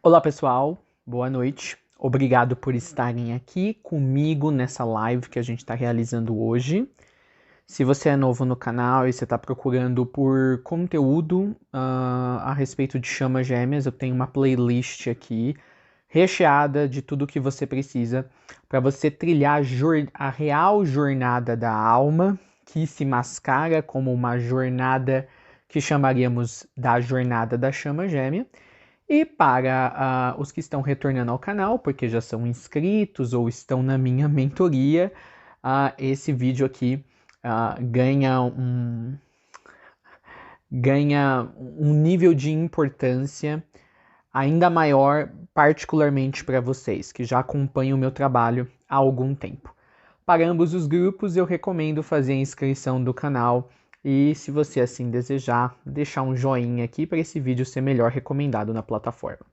Olá pessoal, boa noite. Obrigado por estarem aqui comigo nessa live que a gente está realizando hoje. Se você é novo no canal e você está procurando por conteúdo a respeito de chamas gêmeas, eu tenho uma playlist aqui recheada de tudo que você precisa para você trilhar a real jornada da alma, que se mascara como uma jornada que chamaríamos da jornada da chama gêmea. E para os que estão retornando ao canal, porque já são inscritos ou estão na minha mentoria, esse vídeo aqui ganha um nível de importância ainda maior, particularmente para vocês que já acompanham o meu trabalho há algum tempo. Para ambos os grupos, eu recomendo fazer a inscrição do canal e, se você assim desejar, deixar um joinha aqui para esse vídeo ser melhor recomendado na plataforma.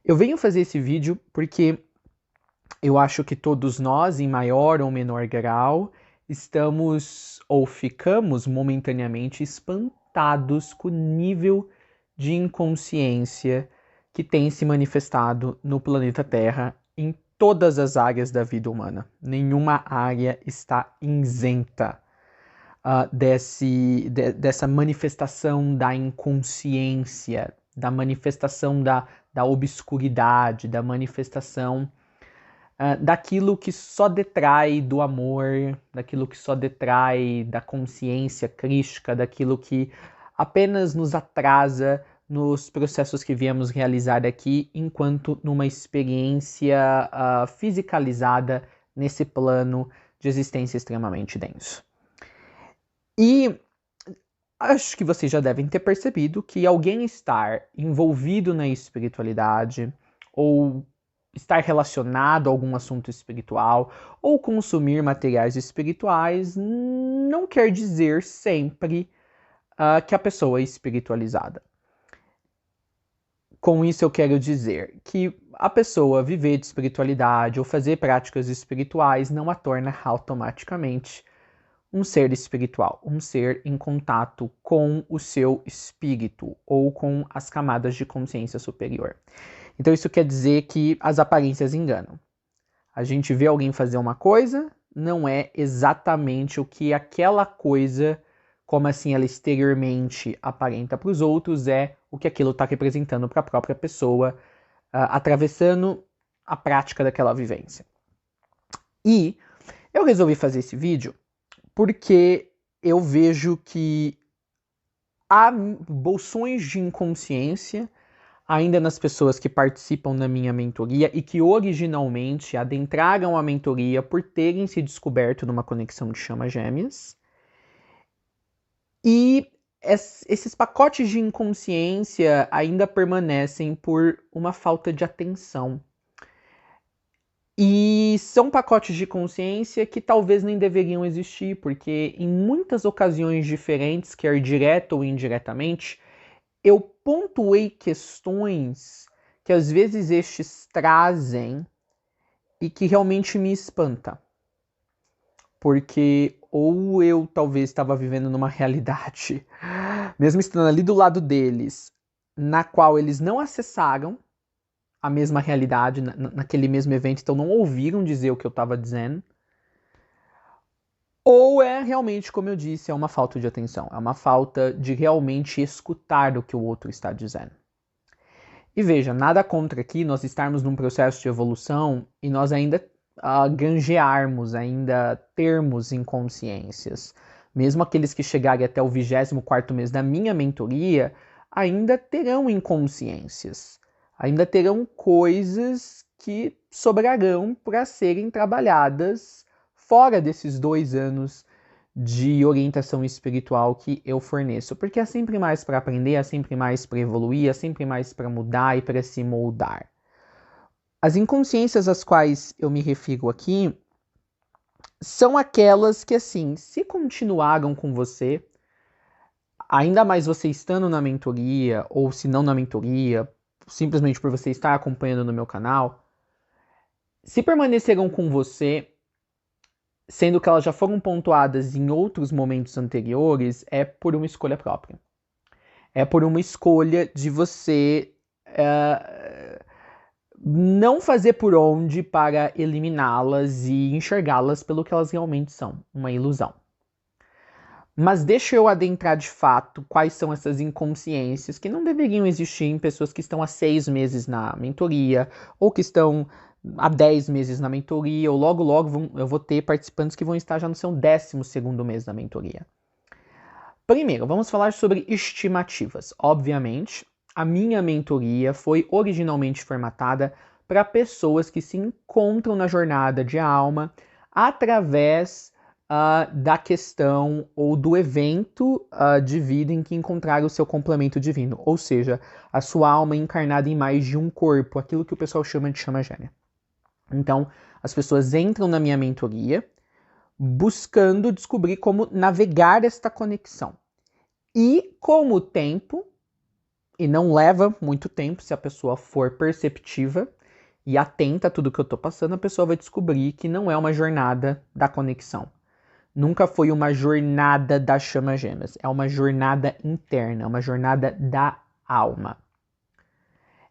Eu venho fazer esse vídeo porque eu acho que todos nós, em maior ou menor grau, estamos ou ficamos momentaneamente espantados com o nível de inconsciência que tem se manifestado no planeta Terra em todas as áreas da vida humana. Nenhuma área está isenta dessa manifestação da inconsciência, da manifestação da obscuridade, da manifestação daquilo que só detrai do amor, daquilo que só detrai da consciência crística, daquilo que apenas nos atrasa nos processos que viemos realizar aqui, enquanto numa experiência fisicalizada nesse plano de existência extremamente denso. E acho que vocês já devem ter percebido que alguém estar envolvido na espiritualidade ou estar relacionado a algum assunto espiritual ou consumir materiais espirituais não quer dizer sempre que a pessoa é espiritualizada. Com isso eu quero dizer que a pessoa viver de espiritualidade ou fazer práticas espirituais não a torna automaticamente um ser espiritual, um ser em contato com o seu espírito ou com as camadas de consciência superior. Então isso quer dizer que as aparências enganam. A gente vê alguém fazer uma coisa, não é exatamente o que aquela coisa, como assim ela exteriormente aparenta para os outros, é o que aquilo está representando para a própria pessoa, atravessando a prática daquela vivência. E eu resolvi fazer esse vídeo porque eu vejo que há bolsões de inconsciência ainda nas pessoas que participam da minha mentoria e que originalmente adentraram a mentoria por terem se descoberto numa conexão de chamas gêmeas. E esses pacotes de inconsciência ainda permanecem por uma falta de atenção. E são pacotes de consciência que talvez nem deveriam existir, porque em muitas ocasiões diferentes, quer direta ou indiretamente, eu pontuei questões que às vezes estes trazem e que realmente me espanta. Porque ou eu talvez estava vivendo numa realidade, mesmo estando ali do lado deles, na qual eles não acessaram a mesma realidade naquele mesmo evento, então não ouviram dizer o que eu estava dizendo. Ou é realmente, como eu disse, é uma falta de atenção, é uma falta de realmente escutar o que o outro está dizendo. E veja, nada contra aqui nós estarmos num processo de evolução e nós ainda granjearmos, ainda termos inconsciências. Mesmo aqueles que chegarem até o 24º mês da minha mentoria, ainda terão inconsciências. Ainda terão coisas que sobrarão para serem trabalhadas fora desses 2 anos de orientação espiritual que eu forneço. Porque é sempre mais para aprender, é sempre mais para evoluir, é sempre mais para mudar e para se moldar. As inconsciências às quais eu me refiro aqui são aquelas que, assim, se continuaram com você, ainda mais você estando na mentoria, ou se não na mentoria, simplesmente por você estar acompanhando no meu canal, se permaneceram com você, sendo que elas já foram pontuadas em outros momentos anteriores, é por uma escolha própria. É por uma escolha de você não fazer por onde para eliminá-las e enxergá-las pelo que elas realmente são, uma ilusão. Mas deixa eu adentrar de fato quais são essas inconsciências que não deveriam existir em pessoas que estão há 6 meses na mentoria, ou que estão há 10 meses na mentoria, ou logo eu vou ter participantes que vão estar já no seu 12º mês da mentoria. Primeiro, vamos falar sobre estimativas. Obviamente, a minha mentoria foi originalmente formatada para pessoas que se encontram na jornada de alma através da questão ou do evento de vida em que encontraram o seu complemento divino, ou seja, a sua alma encarnada em mais de um corpo, aquilo que o pessoal chama de chama gêmea. Então, as pessoas entram na minha mentoria buscando descobrir como navegar esta conexão. E com o tempo, e não leva muito tempo se a pessoa for perceptiva e atenta a tudo que eu estou passando, a pessoa vai descobrir que não é uma jornada da conexão. Nunca foi uma jornada das chamas gêmeas. É uma jornada interna, uma jornada da alma.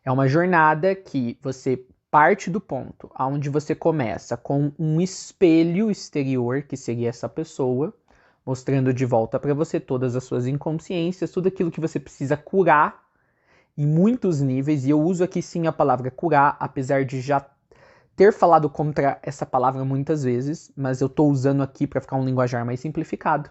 É uma jornada que você parte do ponto onde você começa com um espelho exterior, que seria essa pessoa, mostrando de volta para você todas as suas inconsciências, tudo aquilo que você precisa curar em muitos níveis. E eu uso aqui sim a palavra curar, apesar de já ter falado contra essa palavra muitas vezes, mas eu estou usando aqui para ficar um linguajar mais simplificado.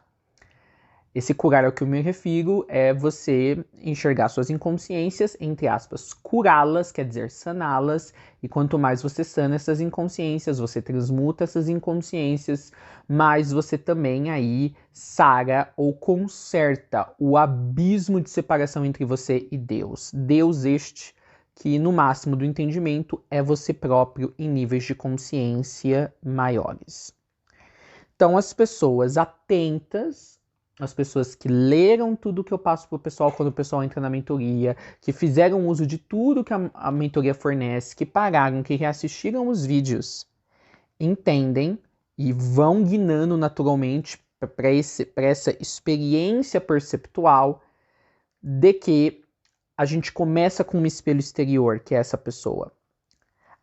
Esse curar ao que eu me refiro é você enxergar suas inconsciências, entre aspas, curá-las, quer dizer saná-las, e quanto mais você sana essas inconsciências, você transmuta essas inconsciências, mais você também aí sara ou conserta o abismo de separação entre você e Deus. Deus este que no máximo do entendimento é você próprio em níveis de consciência maiores. Então as pessoas atentas, as pessoas que leram tudo que eu passo para o pessoal quando o pessoal entra na mentoria, que fizeram uso de tudo que a mentoria fornece, que pararam, que reassistiram os vídeos, entendem e vão guinando naturalmente para essa experiência perceptual de que a gente começa com um espelho exterior, que é essa pessoa,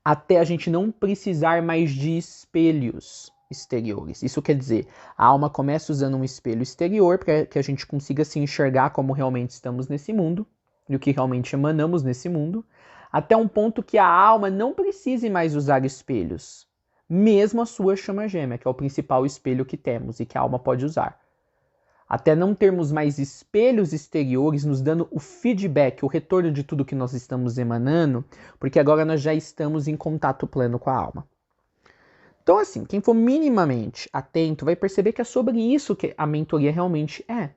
até a gente não precisar mais de espelhos exteriores. Isso quer dizer, a alma começa usando um espelho exterior para que a gente consiga se enxergar como realmente estamos nesse mundo, e o que realmente emanamos nesse mundo, até um ponto que a alma não precise mais usar espelhos, mesmo a sua chama gêmea, que é o principal espelho que temos e que a alma pode usar. Até não termos mais espelhos exteriores nos dando o feedback, o retorno de tudo que nós estamos emanando, porque agora nós já estamos em contato pleno com a alma. Então assim, quem for minimamente atento vai perceber que é sobre isso que a mentoria realmente é.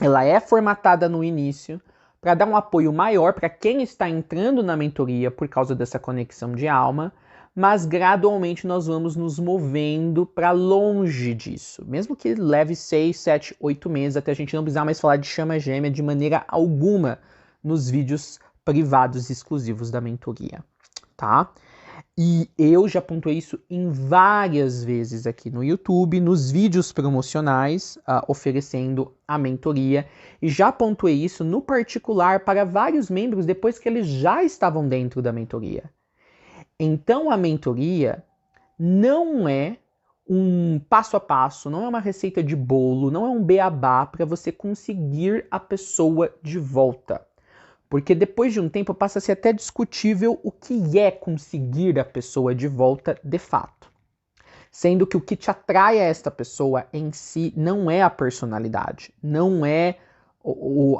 Ela é formatada no início para dar um apoio maior para quem está entrando na mentoria por causa dessa conexão de alma, mas gradualmente nós vamos nos movendo para longe disso. Mesmo que leve 6, 7, 8 meses até a gente não precisar mais falar de chama gêmea de maneira alguma nos vídeos privados exclusivos da mentoria, tá? E eu já pontuei isso em várias vezes aqui no YouTube, nos vídeos promocionais, oferecendo a mentoria. E já pontuei isso no particular para vários membros depois que eles já estavam dentro da mentoria. Então a mentoria não é um passo a passo, não é uma receita de bolo, não é um beabá para você conseguir a pessoa de volta. Porque depois de um tempo passa a ser até discutível o que é conseguir a pessoa de volta de fato. Sendo que o que te atrai a esta pessoa em si não é a personalidade, não é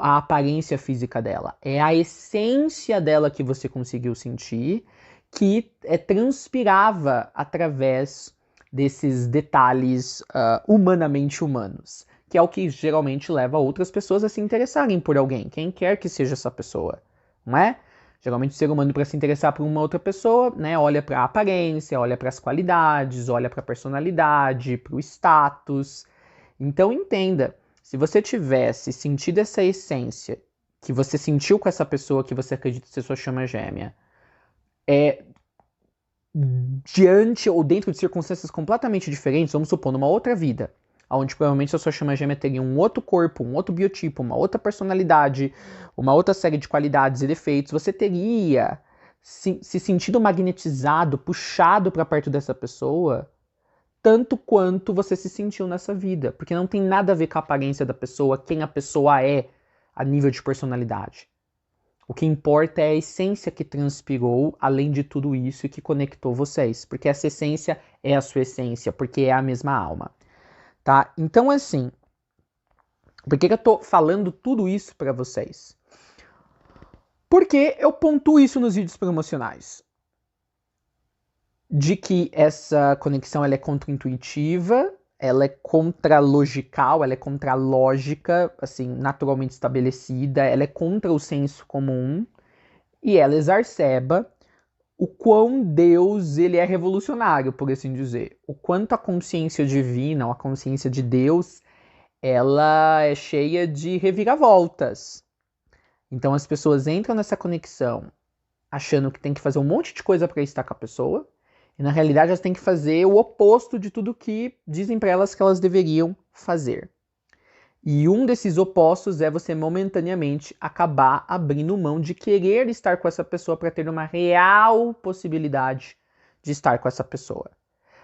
a aparência física dela, é a essência dela que você conseguiu sentir, que transpirava através desses detalhes humanamente humanos, que é o que geralmente leva outras pessoas a se interessarem por alguém, quem quer que seja essa pessoa, não é? Geralmente o ser humano, para se interessar por uma outra pessoa, né, olha para a aparência, olha para as qualidades, olha para a personalidade, para o status. Então entenda, se você tivesse sentido essa essência que você sentiu com essa pessoa que você acredita ser sua chama gêmea, diante ou dentro de circunstâncias completamente diferentes, vamos supor, numa outra vida, onde provavelmente a sua chama gêmea teria um outro corpo, um outro biotipo, uma outra personalidade, uma outra série de qualidades e defeitos, você teria se sentindo magnetizado, puxado para perto dessa pessoa, tanto quanto você se sentiu nessa vida. Porque não tem nada a ver com a aparência da pessoa, quem a pessoa é a nível de personalidade. O que importa é a essência que transpirou, além de tudo isso, e que conectou vocês. Porque essa essência é a sua essência, porque é a mesma alma. Tá? Então, assim, por que eu tô falando tudo isso para vocês? Porque eu pontuo isso nos vídeos promocionais. De que essa conexão ela é contra-intuitiva, ela é contra-logical, ela é contra-lógica, assim, naturalmente estabelecida, ela é contra o senso comum, e ela exacerba o quão Deus ele é revolucionário, por assim dizer. O quanto a consciência divina, ou a consciência de Deus, ela é cheia de reviravoltas. Então as pessoas entram nessa conexão achando que tem que fazer um monte de coisa para estar com a pessoa, e na realidade elas têm que fazer o oposto de tudo que dizem para elas que elas deveriam fazer. E um desses opostos é você momentaneamente acabar abrindo mão de querer estar com essa pessoa para ter uma real possibilidade de estar com essa pessoa.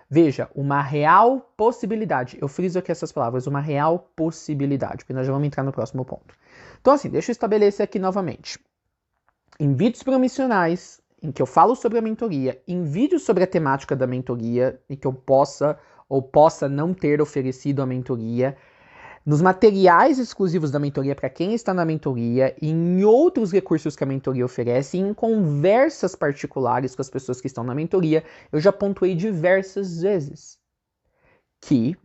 Veja, uma real possibilidade. Eu friso aqui essas palavras, uma real possibilidade, porque nós já vamos entrar no próximo ponto. Então assim, deixa eu estabelecer aqui novamente. Em vídeos promissionais, em que eu falo sobre a mentoria, em vídeos sobre a temática da mentoria, e que eu possa ou possa não ter oferecido a mentoria, nos materiais exclusivos da mentoria para quem está na mentoria, e em outros recursos que a mentoria oferece, e em conversas particulares com as pessoas que estão na mentoria, eu já pontuei diversas vezes que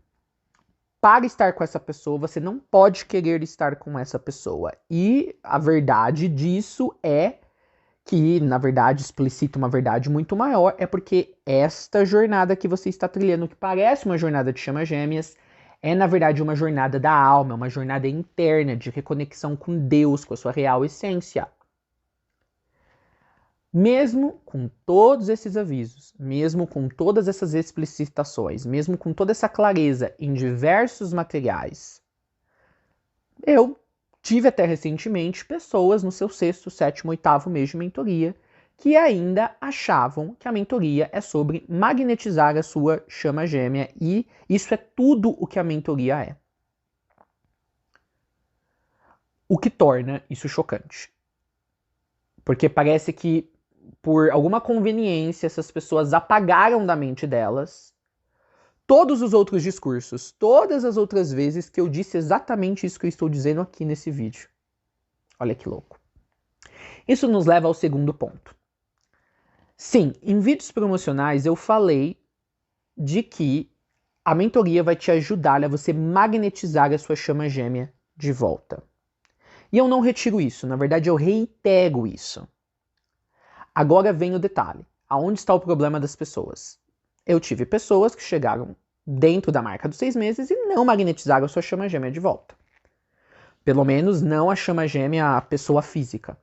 para estar com essa pessoa, você não pode querer estar com essa pessoa. E a verdade disso é que, na verdade, explicita uma verdade muito maior, é porque esta jornada que você está trilhando, que parece uma jornada de chama gêmeas, é, na verdade, uma jornada da alma, uma jornada interna de reconexão com Deus, com a sua real essência. Mesmo com todos esses avisos, mesmo com todas essas explicitações, mesmo com toda essa clareza em diversos materiais, eu tive até recentemente pessoas no seu 6º, 7º, 8º mês de mentoria que ainda achavam que a mentoria é sobre magnetizar a sua chama gêmea, e isso é tudo o que a mentoria é. O que torna isso chocante. Porque parece que, por alguma conveniência, essas pessoas apagaram da mente delas todos os outros discursos, todas as outras vezes que eu disse exatamente isso que eu estou dizendo aqui nesse vídeo. Olha que louco. Isso nos leva ao segundo ponto. Sim, em vídeos promocionais eu falei de que a mentoria vai te ajudar a você magnetizar a sua chama gêmea de volta. E eu não retiro isso, na verdade eu reitero isso. Agora vem o detalhe. Aonde está o problema das pessoas? Eu tive pessoas que chegaram dentro da marca dos 6 meses e não magnetizaram a sua chama gêmea de volta. Pelo menos não a chama gêmea, a pessoa física.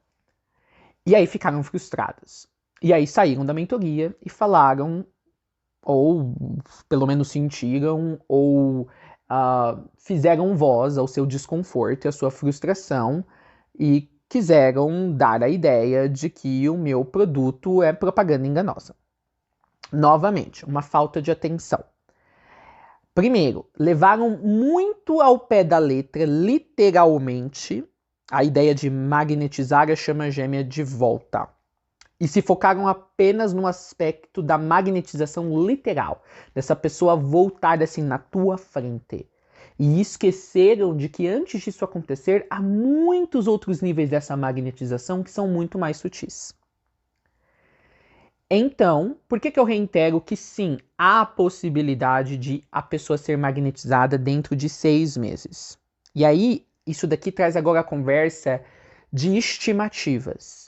E aí ficaram frustradas. E aí saíram da mentoria e falaram, ou pelo menos sentiram, ou fizeram voz ao seu desconforto e à sua frustração e quiseram dar a ideia de que o meu produto é propaganda enganosa. Novamente, uma falta de atenção. Primeiro, levaram muito ao pé da letra, literalmente, a ideia de magnetizar a chama gêmea de volta. E se focaram apenas no aspecto da magnetização literal, dessa pessoa voltar assim na tua frente. E esqueceram de que antes disso acontecer, há muitos outros níveis dessa magnetização que são muito mais sutis. Então, por que eu reitero que sim, há a possibilidade de a pessoa ser magnetizada dentro de 6 meses? E aí, isso daqui traz agora a conversa de estimativas.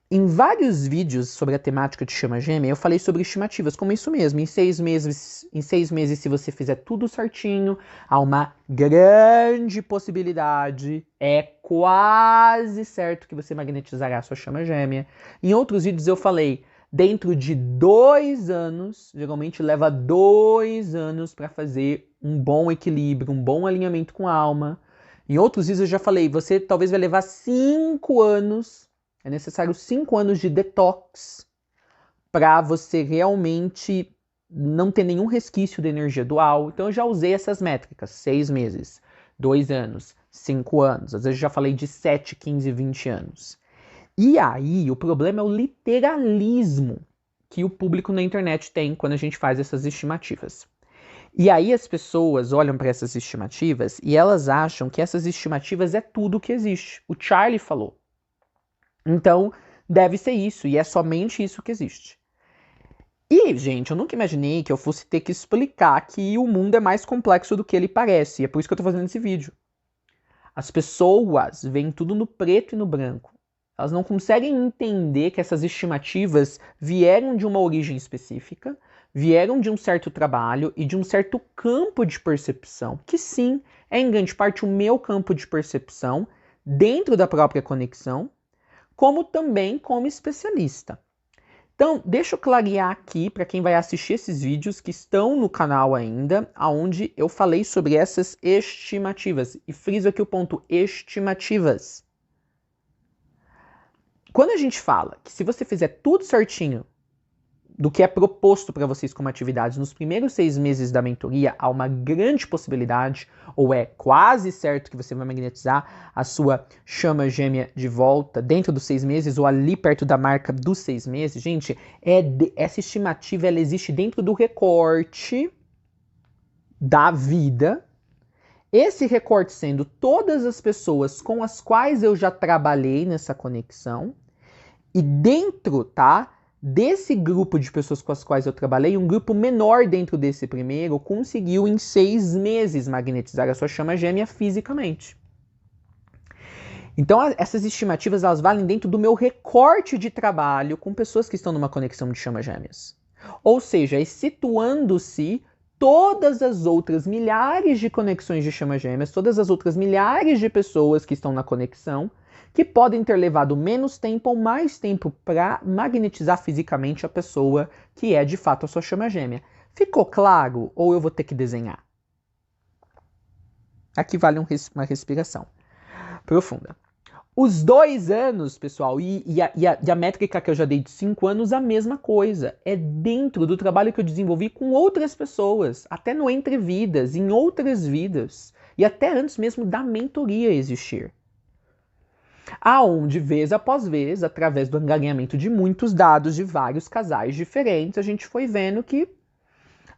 Em vários vídeos sobre a temática de chama gêmea, eu falei sobre estimativas, como isso mesmo. Em 6 meses, se você fizer tudo certinho, há uma grande possibilidade, é quase certo que você magnetizará a sua chama gêmea. Em outros vídeos eu falei, dentro de 2 anos, geralmente leva 2 anos para fazer um bom equilíbrio, um bom alinhamento com a alma. Em outros vídeos eu já falei, você talvez vai levar 5 anos É necessário 5 anos de detox para você realmente não ter nenhum resquício de energia dual. Então eu já usei essas métricas, 6 meses, 2 anos, 5 anos, às vezes já falei de 7, 15, 20 anos. E aí o problema é o literalismo que o público na internet tem quando a gente faz essas estimativas. E aí as pessoas olham para essas estimativas e elas acham que essas estimativas é tudo que existe. O Charlie falou. Então, deve ser isso, e é somente isso que existe. E, gente, eu nunca imaginei que eu fosse ter que explicar que o mundo é mais complexo do que ele parece, e é por isso que eu tô fazendo esse vídeo. As pessoas veem tudo no preto e no branco. Elas não conseguem entender que essas estimativas vieram de uma origem específica, vieram de um certo trabalho e de um certo campo de percepção, que sim, é em grande parte o meu campo de percepção, dentro da própria conexão, como também como especialista. Então, deixa eu clarear aqui para quem vai assistir esses vídeos que estão no canal ainda, onde eu falei sobre essas estimativas. E friso aqui o ponto estimativas. Quando a gente fala que se você fizer tudo certinho do que é proposto para vocês como atividades nos primeiros 6 meses da mentoria, há uma grande possibilidade, ou é quase certo que você vai magnetizar a sua chama gêmea de volta dentro dos 6 meses, ou ali perto da marca dos 6 meses. Gente, essa estimativa ela existe dentro do recorte da vida. Esse recorte sendo todas as pessoas com as quais eu já trabalhei nessa conexão, e dentro, tá? Desse grupo de pessoas com as quais eu trabalhei, um grupo menor dentro desse primeiro conseguiu em 6 meses magnetizar a sua chama gêmea fisicamente. Então essas estimativas elas valem dentro do meu recorte de trabalho com pessoas que estão numa conexão de chama gêmeas. Ou seja, situando-se todas as outras milhares de conexões de chama gêmeas, todas as outras milhares de pessoas que estão na conexão, que podem ter levado menos tempo ou mais tempo para magnetizar fisicamente a pessoa que é de fato a sua chama gêmea. Ficou claro? Ou eu vou ter que desenhar? Aqui vale uma respiração profunda. Os 2 anos, pessoal, e a métrica que eu já dei de 5 anos, a mesma coisa. É dentro do trabalho que eu desenvolvi com outras pessoas, até no Entre Vidas, em outras vidas, e até antes mesmo da mentoria existir. Aonde, vez após vez, através do angariamento de muitos dados de vários casais diferentes, a gente foi vendo que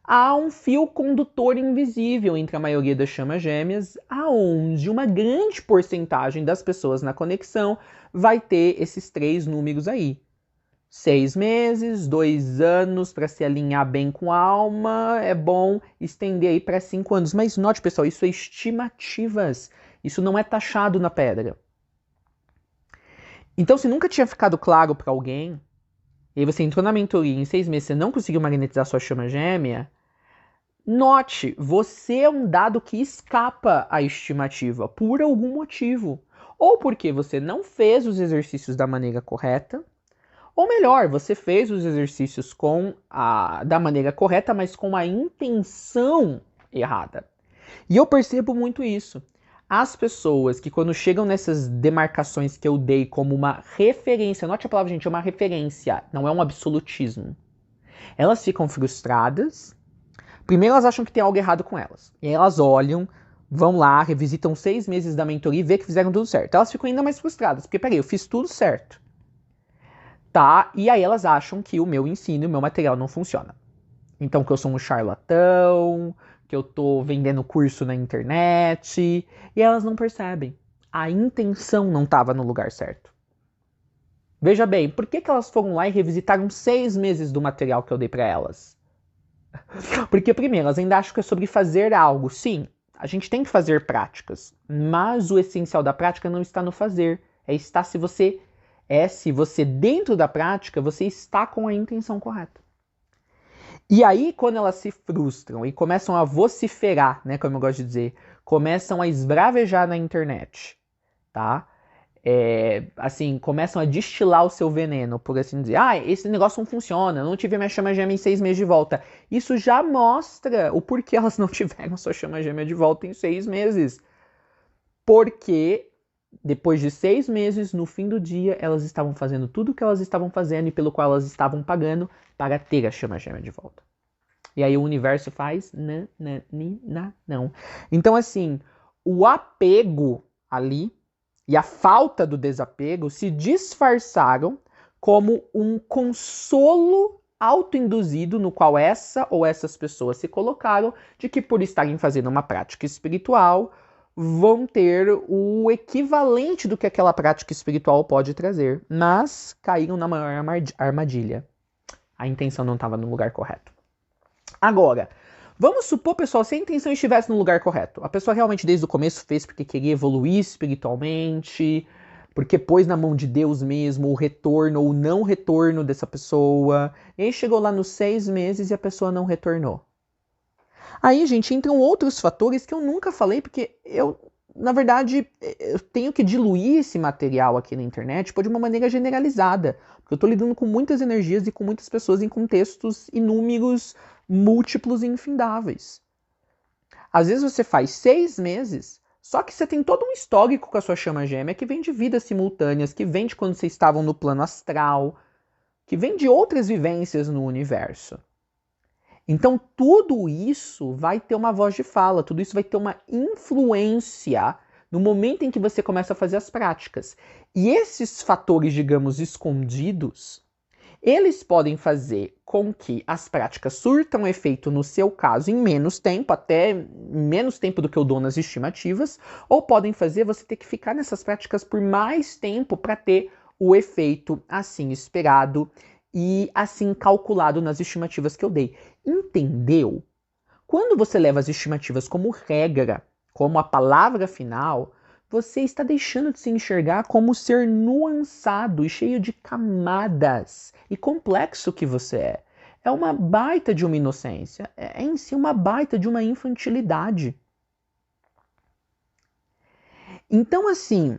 há um fio condutor invisível entre a maioria das chamas gêmeas, aonde uma grande porcentagem das pessoas na conexão vai ter esses 3 números aí. 6 meses, 2 anos para se alinhar bem com a alma, é bom estender aí para 5 anos. Mas note, pessoal, isso é estimativas, isso não é taxado na pedra. Então, se nunca tinha ficado claro para alguém, e aí você entrou na mentoria e em 6 meses você não conseguiu magnetizar sua chama gêmea, note, você é um dado que escapa à estimativa por algum motivo. Ou porque você não fez os exercícios da maneira correta, ou melhor, você fez os exercícios da maneira correta, mas com a intenção errada. E eu percebo muito isso. As pessoas que quando chegam nessas demarcações que eu dei como uma referência, note a palavra, gente, é uma referência, não é um absolutismo. Elas ficam frustradas. Primeiro elas acham que tem algo errado com elas. E aí elas olham, vão lá, revisitam 6 meses da mentoria e vê que fizeram tudo certo. Elas ficam ainda mais frustradas, porque peraí, eu fiz tudo certo. Tá? E aí elas acham que o meu ensino, o meu material não funciona. Então que eu sou um charlatão, que eu tô vendendo curso na internet, e elas não percebem. A intenção não estava no lugar certo. Veja bem, por que elas foram lá e revisitaram 6 meses do material que eu dei para elas? Porque primeiro, elas ainda acham que é sobre fazer algo. Sim, a gente tem que fazer práticas, mas o essencial da prática não está no fazer, se você dentro da prática, você está com a intenção correta. E aí, quando elas se frustram e começam a vociferar, né, como eu gosto de dizer, começam a esbravejar na internet, tá? Começam a destilar o seu veneno, por assim dizer. Ah, esse negócio não funciona, eu não tive minha chama gêmea em 6 meses de volta. Isso já mostra o porquê elas não tiveram sua chama gêmea de volta em 6 meses. Porque depois de 6 meses, no fim do dia, elas estavam fazendo tudo o que elas estavam fazendo e pelo qual elas estavam pagando para ter a chama gêmea de volta. E aí o universo faz não. Então, assim, o apego ali e a falta do desapego se disfarçaram como um consolo autoinduzido no qual essa ou essas pessoas se colocaram de que por estarem fazendo uma prática espiritual vão ter o equivalente do que aquela prática espiritual pode trazer, mas caíram na maior armadilha. A intenção não estava no lugar correto. Agora, vamos supor, pessoal, se a intenção estivesse no lugar correto, a pessoa realmente desde o começo fez porque queria evoluir espiritualmente, porque pôs na mão de Deus mesmo o retorno ou não retorno dessa pessoa, e aí chegou lá nos 6 meses e a pessoa não retornou. Aí, gente, entram outros fatores que eu nunca falei, porque eu, na verdade, eu tenho que diluir esse material aqui na internet de uma maneira generalizada, porque eu estou lidando com muitas energias e com muitas pessoas em contextos inúmeros, múltiplos e infindáveis. Às vezes você faz 6 meses, só que você tem todo um histórico com a sua chama gêmea que vem de vidas simultâneas, que vem de quando vocês estavam no plano astral, que vem de outras vivências no universo. Então tudo isso vai ter uma voz de fala, tudo isso vai ter uma influência no momento em que você começa a fazer as práticas. E esses fatores, digamos, escondidos, eles podem fazer com que as práticas surtam efeito no seu caso em menos tempo, até menos tempo do que eu dou nas estimativas, ou podem fazer você ter que ficar nessas práticas por mais tempo para ter o efeito assim esperado e assim calculado nas estimativas que eu dei. Entendeu? Quando você leva as estimativas como regra, como a palavra final, você está deixando de se enxergar como ser nuançado e cheio de camadas e complexo que você é. É uma baita de uma inocência, é em si uma baita de uma infantilidade. Então, assim,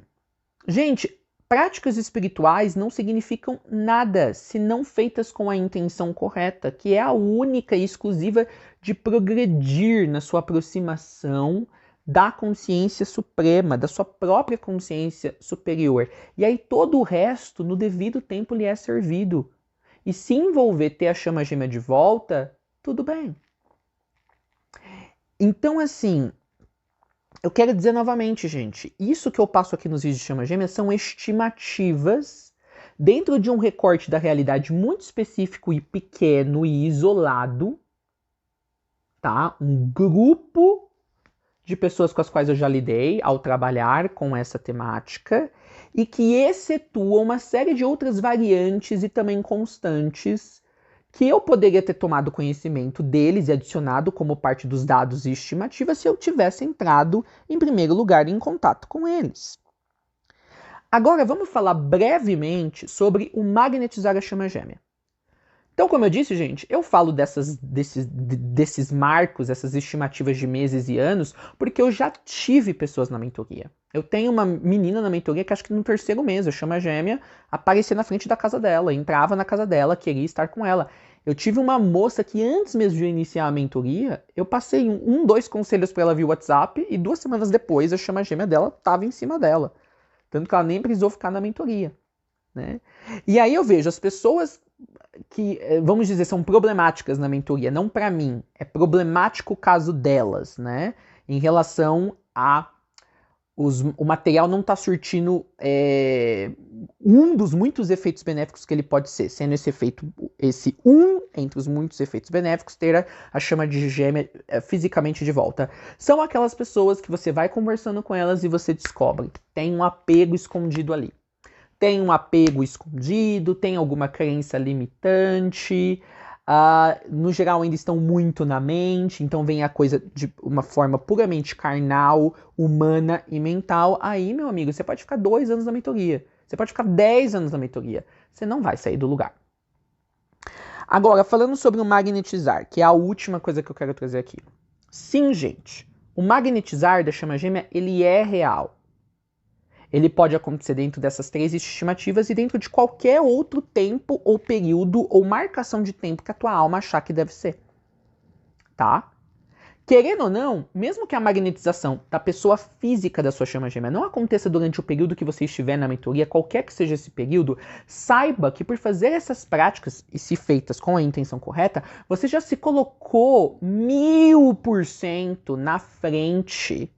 gente, práticas espirituais não significam nada se não feitas com a intenção correta, que é a única e exclusiva de progredir na sua aproximação da consciência suprema, da sua própria consciência superior. E aí todo o resto, no devido tempo, lhe é servido. E se envolver ter a chama gêmea de volta, tudo bem. Então, assim, eu quero dizer novamente, gente, isso que eu passo aqui nos vídeos de chama gêmea são estimativas dentro de um recorte da realidade muito específico e pequeno e isolado, tá? Um grupo de pessoas com as quais eu já lidei ao trabalhar com essa temática e que excetua uma série de outras variantes e também constantes que eu poderia ter tomado conhecimento deles e adicionado como parte dos dados e estimativas se eu tivesse entrado em primeiro lugar em contato com eles. Agora vamos falar brevemente sobre o magnetizar a chama gêmea. Então, como eu disse, gente, eu falo desses marcos, essas estimativas de meses e anos, porque eu já tive pessoas na mentoria. Eu tenho uma menina na mentoria que acho que no 3º mês, a chama gêmea aparecia na frente da casa dela, entrava na casa dela, queria estar com ela. Eu tive uma moça que antes mesmo de eu iniciar a mentoria, eu passei 2 conselhos para ela via WhatsApp e 2 semanas depois a chama gêmea dela estava em cima dela. Tanto que ela nem precisou ficar na mentoria, né? E aí eu vejo as pessoas que, vamos dizer, são problemáticas na mentoria, não para mim, é problemático o caso delas, né? Em relação a o material não está surtindo um dos muitos efeitos benéficos que ele pode ser, sendo esse efeito, esse entre os muitos efeitos benéficos, ter a chama de gêmea fisicamente de volta. São aquelas pessoas que você vai conversando com elas e você descobre que tem um apego escondido ali. Tem um apego escondido, tem alguma crença limitante, no geral ainda estão muito na mente, então vem a coisa de uma forma puramente carnal, humana e mental. Aí, meu amigo, você pode ficar 2 anos na mentoria, você pode ficar 10 anos na mentoria, você não vai sair do lugar. Agora, falando sobre o magnetizar, que é a última coisa que eu quero trazer aqui. Sim, gente, o magnetizar da chama gêmea, ele é real. Ele pode acontecer dentro dessas 3 estimativas e dentro de qualquer outro tempo ou período ou marcação de tempo que a tua alma achar que deve ser. Tá? Querendo ou não, mesmo que a magnetização da pessoa física da sua chama gêmea não aconteça durante o período que você estiver na mentoria, qualquer que seja esse período, saiba que por fazer essas práticas, e se feitas com a intenção correta, você já se colocou 1000% na frente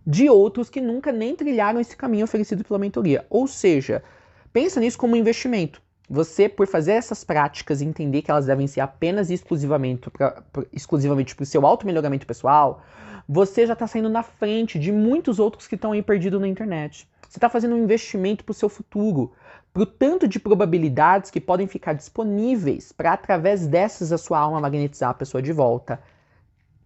de outros que nunca nem trilharam esse caminho oferecido pela mentoria. Ou seja, pensa nisso como um investimento. Você, por fazer essas práticas e entender que elas devem ser apenas e exclusivamente para o seu auto-melhoramento pessoal, você já está saindo na frente de muitos outros que estão aí perdidos na internet. Você está fazendo um investimento para o seu futuro, para o tanto de probabilidades que podem ficar disponíveis para, através dessas, a sua alma magnetizar a pessoa de volta.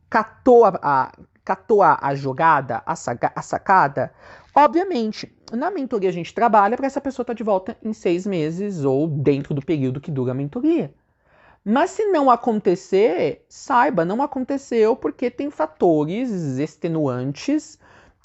Catou a jogada, a sacada? Obviamente, na mentoria a gente trabalha para essa pessoa estar de volta em 6 meses ou dentro do período que dura a mentoria. Mas se não acontecer, saiba, não aconteceu porque tem fatores extenuantes,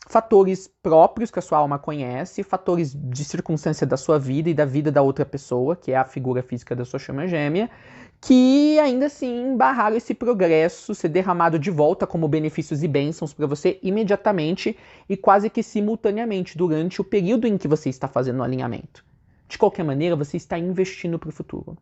fatores próprios que a sua alma conhece, fatores de circunstância da sua vida e da vida da outra pessoa, que é a figura física da sua chama gêmea, que ainda assim barraram esse progresso ser derramado de volta como benefícios e bênçãos para você imediatamente e quase que simultaneamente durante o período em que você está fazendo o alinhamento. De qualquer maneira, você está investindo para o futuro.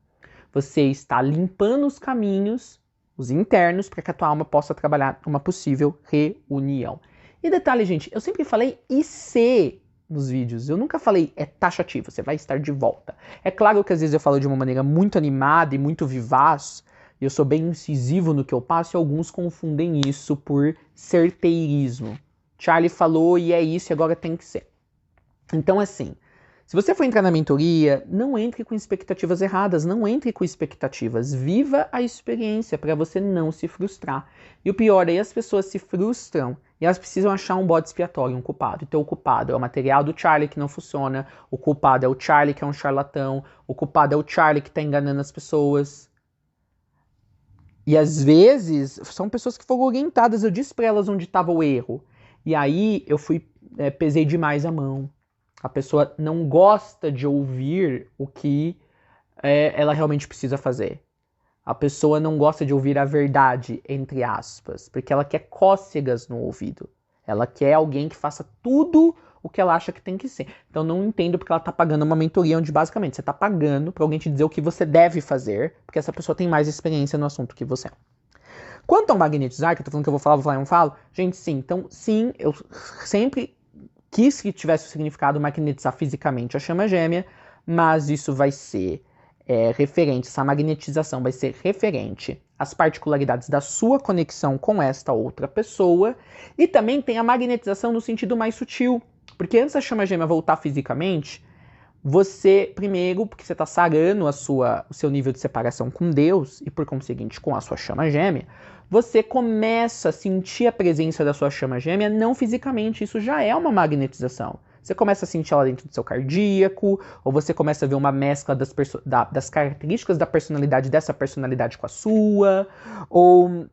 Você está limpando os caminhos, os internos, para que a tua alma possa trabalhar uma possível reunião. E detalhe, gente, eu sempre falei IC nos vídeos. Eu nunca falei é taxativo, você vai estar de volta. É claro que às vezes eu falo de uma maneira muito animada e muito vivaz, e eu sou bem incisivo no que eu passo, e alguns confundem isso por certeirismo. Charlie falou e é isso, e agora tem que ser. Então, assim, se você for entrar na mentoria, não entre com expectativas erradas, não entre com expectativas. Viva a experiência para você não se frustrar. E o pior é, as pessoas se frustram e elas precisam achar um bode expiatório, um culpado. Então o culpado é o material do Charlie que não funciona, o culpado é o Charlie que é um charlatão, o culpado é o Charlie que está enganando as pessoas. E às vezes são pessoas que foram orientadas, eu disse para elas onde estava o erro. E aí eu pesei demais a mão. A pessoa não gosta de ouvir o que ela realmente precisa fazer. A pessoa não gosta de ouvir a verdade, entre aspas, porque ela quer cócegas no ouvido. Ela quer alguém que faça tudo o que ela acha que tem que ser. Então não entendo porque ela está pagando uma mentoria onde basicamente você está pagando para alguém te dizer o que você deve fazer, porque essa pessoa tem mais experiência no assunto que você. Quanto ao magnetizar, que eu tô falando que eu vou falar e não falo, gente, sim. Então, sim, eu sempre quis que tivesse o significado magnetizar fisicamente a chama gêmea, mas isso vai ser referente, essa magnetização vai ser referente às particularidades da sua conexão com esta outra pessoa, e também tem a magnetização no sentido mais sutil, porque antes da chama gêmea voltar fisicamente, você, primeiro, porque você está sarando o seu nível de separação com Deus, e por conseguinte com a sua chama gêmea, você começa a sentir a presença da sua chama gêmea não fisicamente, isso já é uma magnetização. Você começa a sentir ela dentro do seu cardíaco, ou você começa a ver uma mescla das características da personalidade dessa personalidade com a sua, ou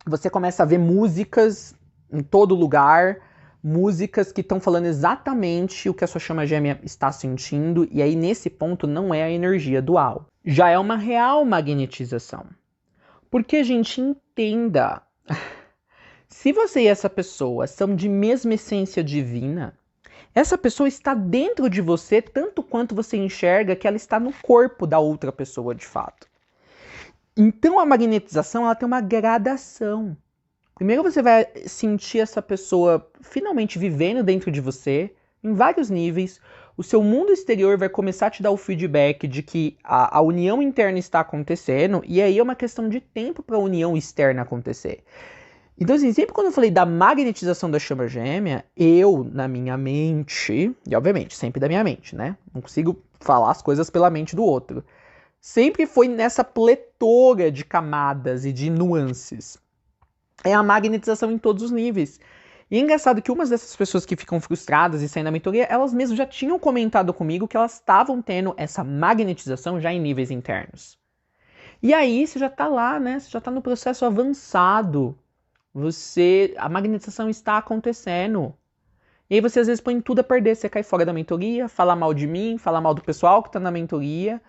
você começa a ver músicas em todo lugar, músicas que estão falando exatamente o que a sua chama gêmea está sentindo, e aí nesse ponto não é a energia dual. Já é uma real magnetização. Porque, gente, entenda, se você e essa pessoa são de mesma essência divina, essa pessoa está dentro de você tanto quanto você enxerga que ela está no corpo da outra pessoa de fato. Então a magnetização ela tem uma gradação. Primeiro você vai sentir essa pessoa finalmente vivendo dentro de você, em vários níveis. O seu mundo exterior vai começar a te dar o feedback de que a união interna está acontecendo, e aí é uma questão de tempo para a união externa acontecer. Então, assim, sempre quando eu falei da magnetização da chama gêmea, eu, na minha mente, e obviamente, sempre da minha mente, né? Não consigo falar as coisas pela mente do outro. Sempre foi nessa pletora de camadas e de nuances. É a magnetização em todos os níveis. E é engraçado que umas dessas pessoas que ficam frustradas e saem da mentoria, elas mesmas já tinham comentado comigo que elas estavam tendo essa magnetização já em níveis internos. E aí, você já tá lá, né? Você já tá no processo avançado. A magnetização está acontecendo. E aí você às vezes põe tudo a perder. Você cai fora da mentoria, fala mal de mim, fala mal do pessoal que está na mentoria,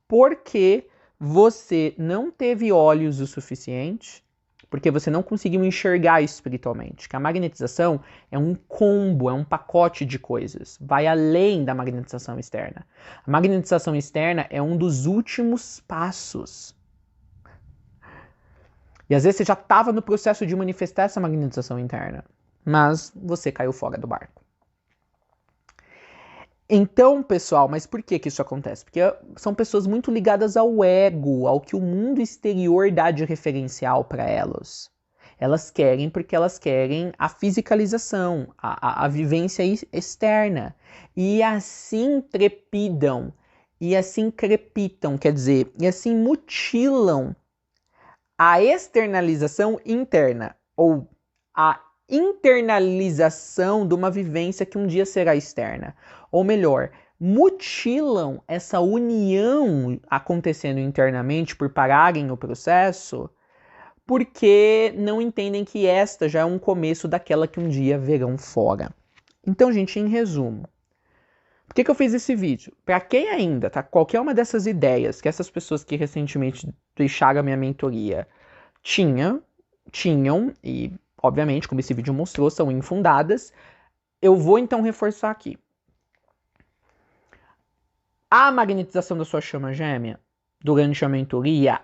porque você não teve olhos o suficiente, porque você não conseguiu enxergar espiritualmente. Que a magnetização é um combo, é um pacote de coisas. Vai além da magnetização externa. A magnetização externa é um dos últimos passos. E às vezes você já estava no processo de manifestar essa magnetização interna, mas você caiu fora do barco. Então, pessoal, mas por que isso acontece? Porque são pessoas muito ligadas ao ego, ao que o mundo exterior dá de referencial para elas. Elas querem porque elas querem a fisicalização, a vivência externa. E assim trepidam, e assim crepitam, quer dizer, e assim mutilam a externalização interna, ou a internalização de uma vivência que um dia será externa. Ou melhor, mutilam essa união acontecendo internamente por pararem o processo, porque não entendem que esta já é um começo daquela que um dia verão fora. Então, gente, em resumo, por que eu fiz esse vídeo? Para quem ainda, tá? Qualquer uma dessas ideias que essas pessoas que recentemente deixaram a minha mentoria tinham, e obviamente, como esse vídeo mostrou, são infundadas, eu vou então reforçar aqui. A magnetização da sua chama gêmea durante a mentoria,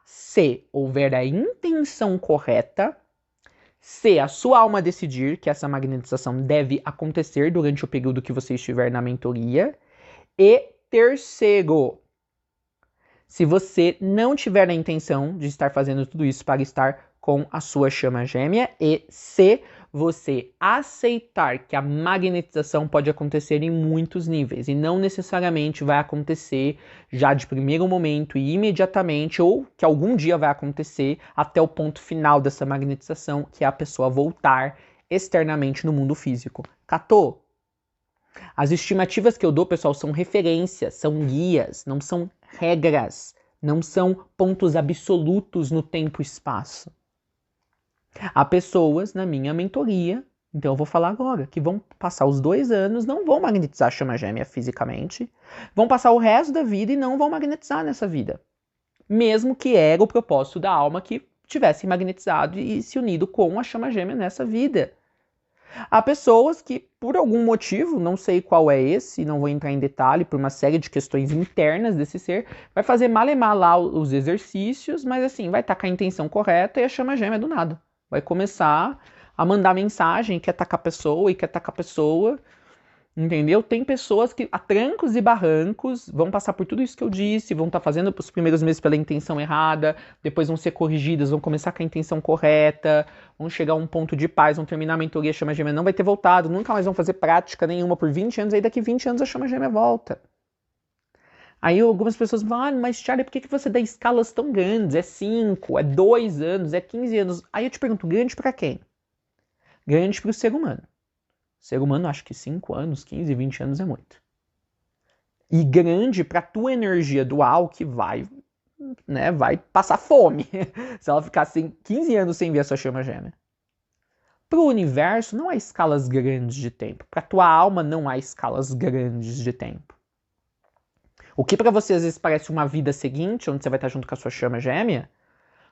se houver a intenção correta, se a sua alma decidir que essa magnetização deve acontecer durante o período que você estiver na mentoria, e terceiro, se você não tiver a intenção de estar fazendo tudo isso para estar com a sua chama gêmea, e se você aceitar que a magnetização pode acontecer em muitos níveis e não necessariamente vai acontecer já de primeiro momento e imediatamente, ou que algum dia vai acontecer até o ponto final dessa magnetização, que é a pessoa voltar externamente no mundo físico. Catou? As estimativas que eu dou, pessoal, são referências, são guias, não são regras, não são pontos absolutos no tempo e espaço. Há pessoas na minha mentoria, então eu vou falar agora, que vão passar os 2 anos, não vão magnetizar a chama gêmea fisicamente, vão passar o resto da vida e não vão magnetizar nessa vida. Mesmo que era o propósito da alma que tivesse magnetizado e se unido com a chama gêmea nessa vida. Há pessoas que, por algum motivo, não sei qual é esse, não vou entrar em detalhe, por uma série de questões internas desse ser, vai fazer malemar lá os exercícios, mas assim, vai estar com a intenção correta e a chama gêmea do nada. Vai começar a mandar mensagem, quer atacar a pessoa e quer atacar a pessoa, entendeu? Tem pessoas que, a trancos e barrancos, vão passar por tudo isso que eu disse, vão estar fazendo os primeiros meses pela intenção errada, depois vão ser corrigidas, vão começar com a intenção correta, vão chegar a um ponto de paz, vão terminar a mentoria, a chama gêmea não vai ter voltado, nunca mais vão fazer prática nenhuma por 20 anos, aí daqui 20 anos a chama gêmea volta. Aí algumas pessoas falam, mas Charlie, por que você dá escalas tão grandes? É 5, é 2 anos, é 15 anos. Aí eu te pergunto, grande para quem? Grande para o ser humano. O ser humano, acho que 5 anos, 15, 20 anos é muito. E grande para a tua energia dual, que vai passar fome. Se ela ficar 15 anos sem ver a sua chama gêmea. Para o universo, não há escalas grandes de tempo. Para a tua alma, não há escalas grandes de tempo. O que para você às vezes parece uma vida seguinte, onde você vai estar junto com a sua chama gêmea,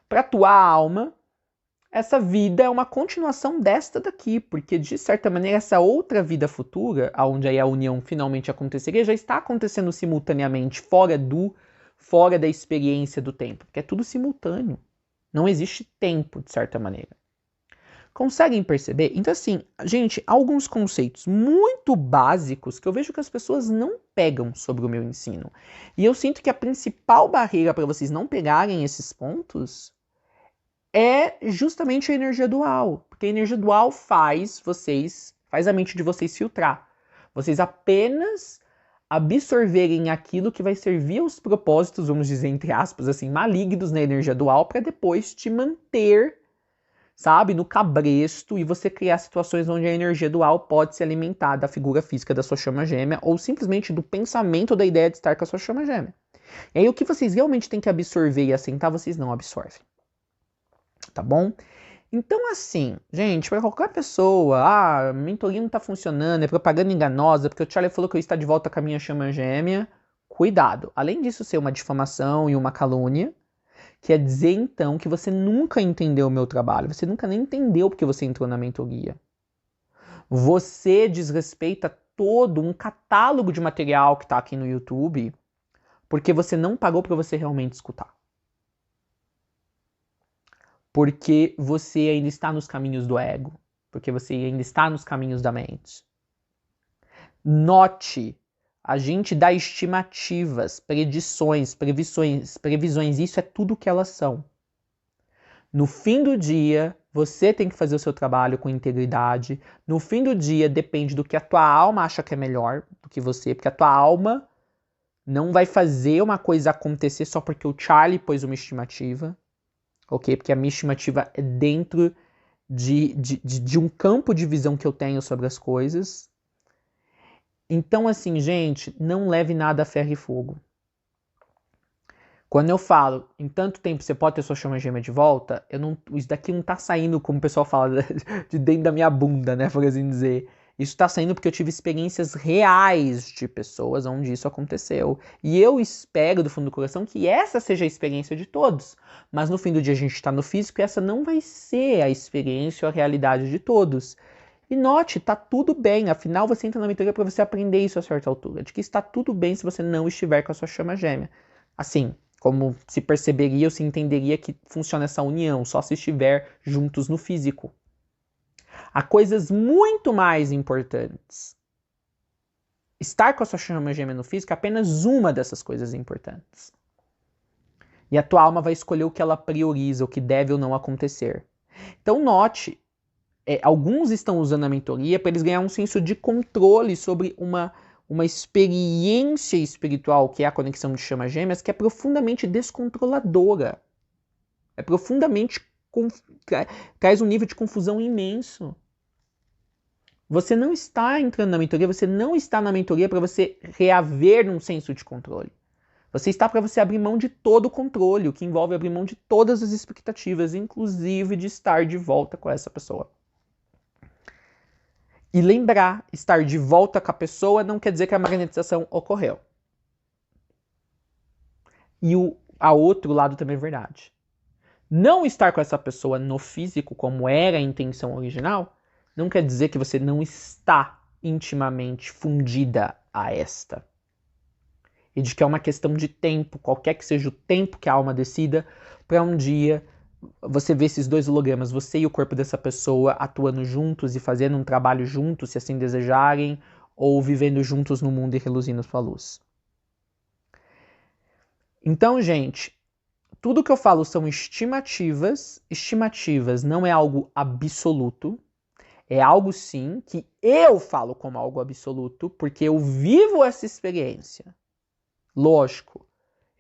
para a tua alma, essa vida é uma continuação desta daqui, porque de certa maneira essa outra vida futura, onde aí a união finalmente aconteceria, já está acontecendo simultaneamente, fora da experiência do tempo, porque é tudo simultâneo. Não existe tempo, de certa maneira. Conseguem perceber? Então, assim, gente, alguns conceitos muito básicos que eu vejo que as pessoas não pegam sobre o meu ensino. E eu sinto que a principal barreira para vocês não pegarem esses pontos é justamente a energia dual. Porque a energia dual faz a mente de vocês filtrar. Vocês apenas absorverem aquilo que vai servir aos propósitos, vamos dizer, entre aspas, assim, malignos na energia dual, para depois te manter, sabe, no cabresto, e você criar situações onde a energia dual pode se alimentar da figura física da sua chama gêmea ou simplesmente do pensamento da ideia de estar com a sua chama gêmea. E aí o que vocês realmente têm que absorver e assentar, vocês não absorvem. Tá bom? Então assim, gente, para qualquer pessoa, a mentoria não tá funcionando, é propaganda enganosa, porque o Charlie falou que eu estou de volta com a minha chama gêmea, cuidado. Além disso ser uma difamação e uma calúnia, Quer dizer, então, que você nunca entendeu o meu trabalho, você nunca nem entendeu porque você entrou na mentoria. Você desrespeita todo um catálogo de material que está aqui no YouTube porque você não pagou para você realmente escutar. Porque você ainda está nos caminhos do ego, porque você ainda está nos caminhos da mente. Note, a gente dá estimativas, predições, previsões, isso é tudo o que elas são. No fim do dia, você tem que fazer o seu trabalho com integridade. No fim do dia, depende do que a tua alma acha que é melhor do que você, porque a tua alma não vai fazer uma coisa acontecer só porque o Charlie pôs uma estimativa, ok? Porque a minha estimativa é dentro de um campo de visão que eu tenho sobre as coisas. Então, assim, gente, não leve nada a ferro e fogo. Quando eu falo, em tanto tempo você pode ter sua chama gêmea de volta, isso daqui não tá saindo, como o pessoal fala, de dentro da minha bunda, né, por assim dizer. Isso tá saindo porque eu tive experiências reais de pessoas onde isso aconteceu. E eu espero, do fundo do coração, que essa seja a experiência de todos. Mas no fim do dia a gente tá no físico e essa não vai ser a experiência ou a realidade de todos. E note, tá tudo bem. Afinal, você entra na mentoria para você aprender isso a certa altura. De que está tudo bem se você não estiver com a sua chama gêmea. Assim, como se perceberia ou se entenderia que funciona essa união, só se estiver juntos no físico. Há coisas muito mais importantes. Estar com a sua chama gêmea no físico é apenas uma dessas coisas importantes. E a tua alma vai escolher o que ela prioriza, o que deve ou não acontecer. Então note, alguns estão usando a mentoria para eles ganharem um senso de controle sobre uma experiência espiritual, que é a conexão de chamas gêmeas, que é profundamente descontroladora. É profundamente... traz um nível de confusão imenso. Você não está entrando na mentoria, você não está na mentoria para você reaver um senso de controle. Você está para você abrir mão de todo o controle, o que envolve abrir mão de todas as expectativas, inclusive de estar de volta com essa pessoa. E lembrar, estar de volta com a pessoa não quer dizer que a magnetização ocorreu. E a outro lado também é verdade. Não estar com essa pessoa no físico, como era a intenção original, não quer dizer que você não está intimamente fundida a esta. E de que é uma questão de tempo, qualquer que seja o tempo que a alma decida, para um dia você ver esses dois hologramas, você e o corpo dessa pessoa atuando juntos e fazendo um trabalho juntos, se assim desejarem, ou vivendo juntos no mundo e reluzindo sua luz. Então, gente, tudo que eu falo são estimativas. Estimativas não é algo absoluto. É algo, sim, que eu falo como algo absoluto, porque eu vivo essa experiência. Lógico,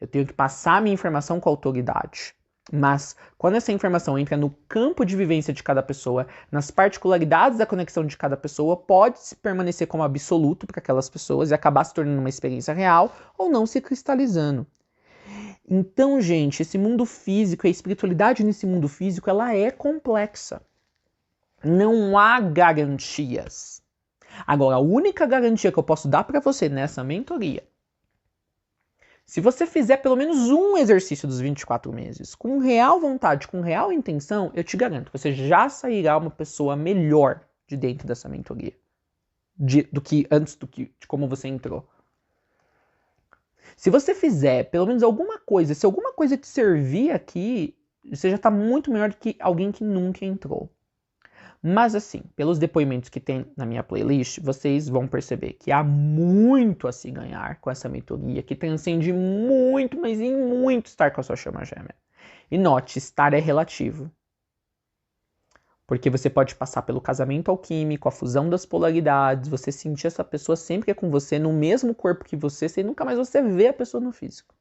eu tenho que passar a minha informação com autoridade. Mas quando essa informação entra no campo de vivência de cada pessoa, nas particularidades da conexão de cada pessoa, pode se permanecer como absoluto para aquelas pessoas e acabar se tornando uma experiência real ou não se cristalizando. Então, gente, esse mundo físico, a espiritualidade nesse mundo físico, ela é complexa. Não há garantias. Agora, a única garantia que eu posso dar para você nessa mentoria, se você fizer pelo menos um exercício dos 24 meses, com real vontade, com real intenção, eu te garanto, você já sairá uma pessoa melhor de dentro dessa mentoria. Do que antes de como você entrou. Se você fizer pelo menos alguma coisa, se alguma coisa te servir aqui, você já está muito melhor do que alguém que nunca entrou. Mas assim, pelos depoimentos que tem na minha playlist, vocês vão perceber que há muito a se ganhar com essa mentoria, que transcende muito, mas em muito estar com a sua chama gêmea. E note, estar é relativo. Porque você pode passar pelo casamento alquímico, a fusão das polaridades, você sentir essa pessoa sempre que é com você, no mesmo corpo que você, sem nunca mais você ver a pessoa no físico.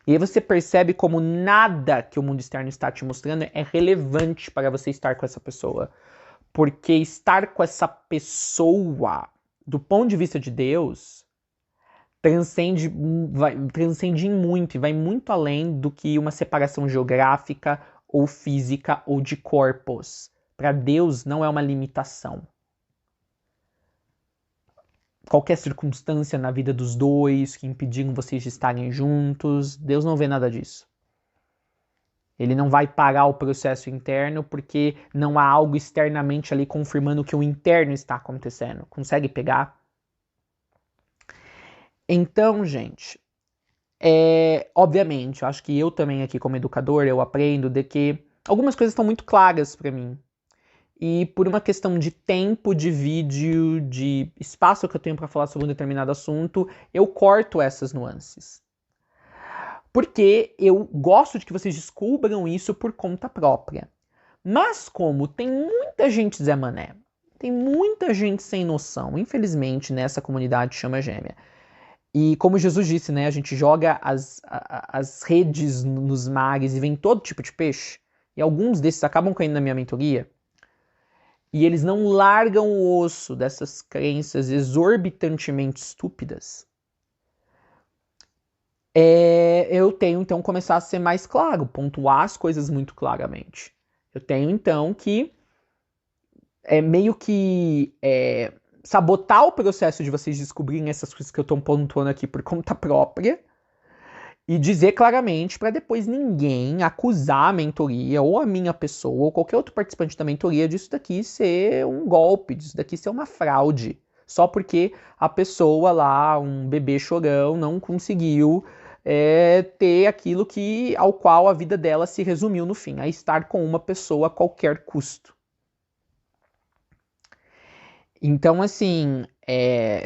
E aí você percebe como nada que o mundo externo está te mostrando é relevante para você estar com essa pessoa. Porque estar com essa pessoa, do ponto de vista de Deus, transcende em muito e vai muito além do que uma separação geográfica ou física ou de corpos. Para Deus não é uma limitação. Qualquer circunstância na vida dos dois que impediram vocês de estarem juntos, Deus não vê nada disso. Ele não vai parar o processo interno porque não há algo externamente ali confirmando que o interno está acontecendo. Consegue pegar? Então, gente, obviamente, eu acho que eu também aqui como educador, eu aprendo de que algumas coisas estão muito claras para mim. E por uma questão de tempo, de vídeo, de espaço que eu tenho para falar sobre um determinado assunto, eu corto essas nuances. Porque eu gosto de que vocês descubram isso por conta própria. Mas como tem muita gente Zé Mané, tem muita gente sem noção, infelizmente, nessa comunidade Chama Gêmea. E como Jesus disse, né, a gente joga as redes nos mares e vem todo tipo de peixe. E alguns desses acabam caindo na minha mentoria. E eles não largam o osso dessas crenças exorbitantemente estúpidas. Eu tenho, então, começar a ser mais claro, pontuar as coisas muito claramente. Eu tenho, então, que meio que sabotar o processo de vocês descobrirem essas coisas que eu estou pontuando aqui por conta própria e dizer claramente para depois ninguém acusar a mentoria ou a minha pessoa ou qualquer outro participante da mentoria disso daqui ser um golpe, disso daqui ser uma fraude, só porque a pessoa lá, um bebê chorão, não conseguiu ter aquilo ao qual a vida dela se resumiu no fim, a estar com uma pessoa a qualquer custo. Então, assim,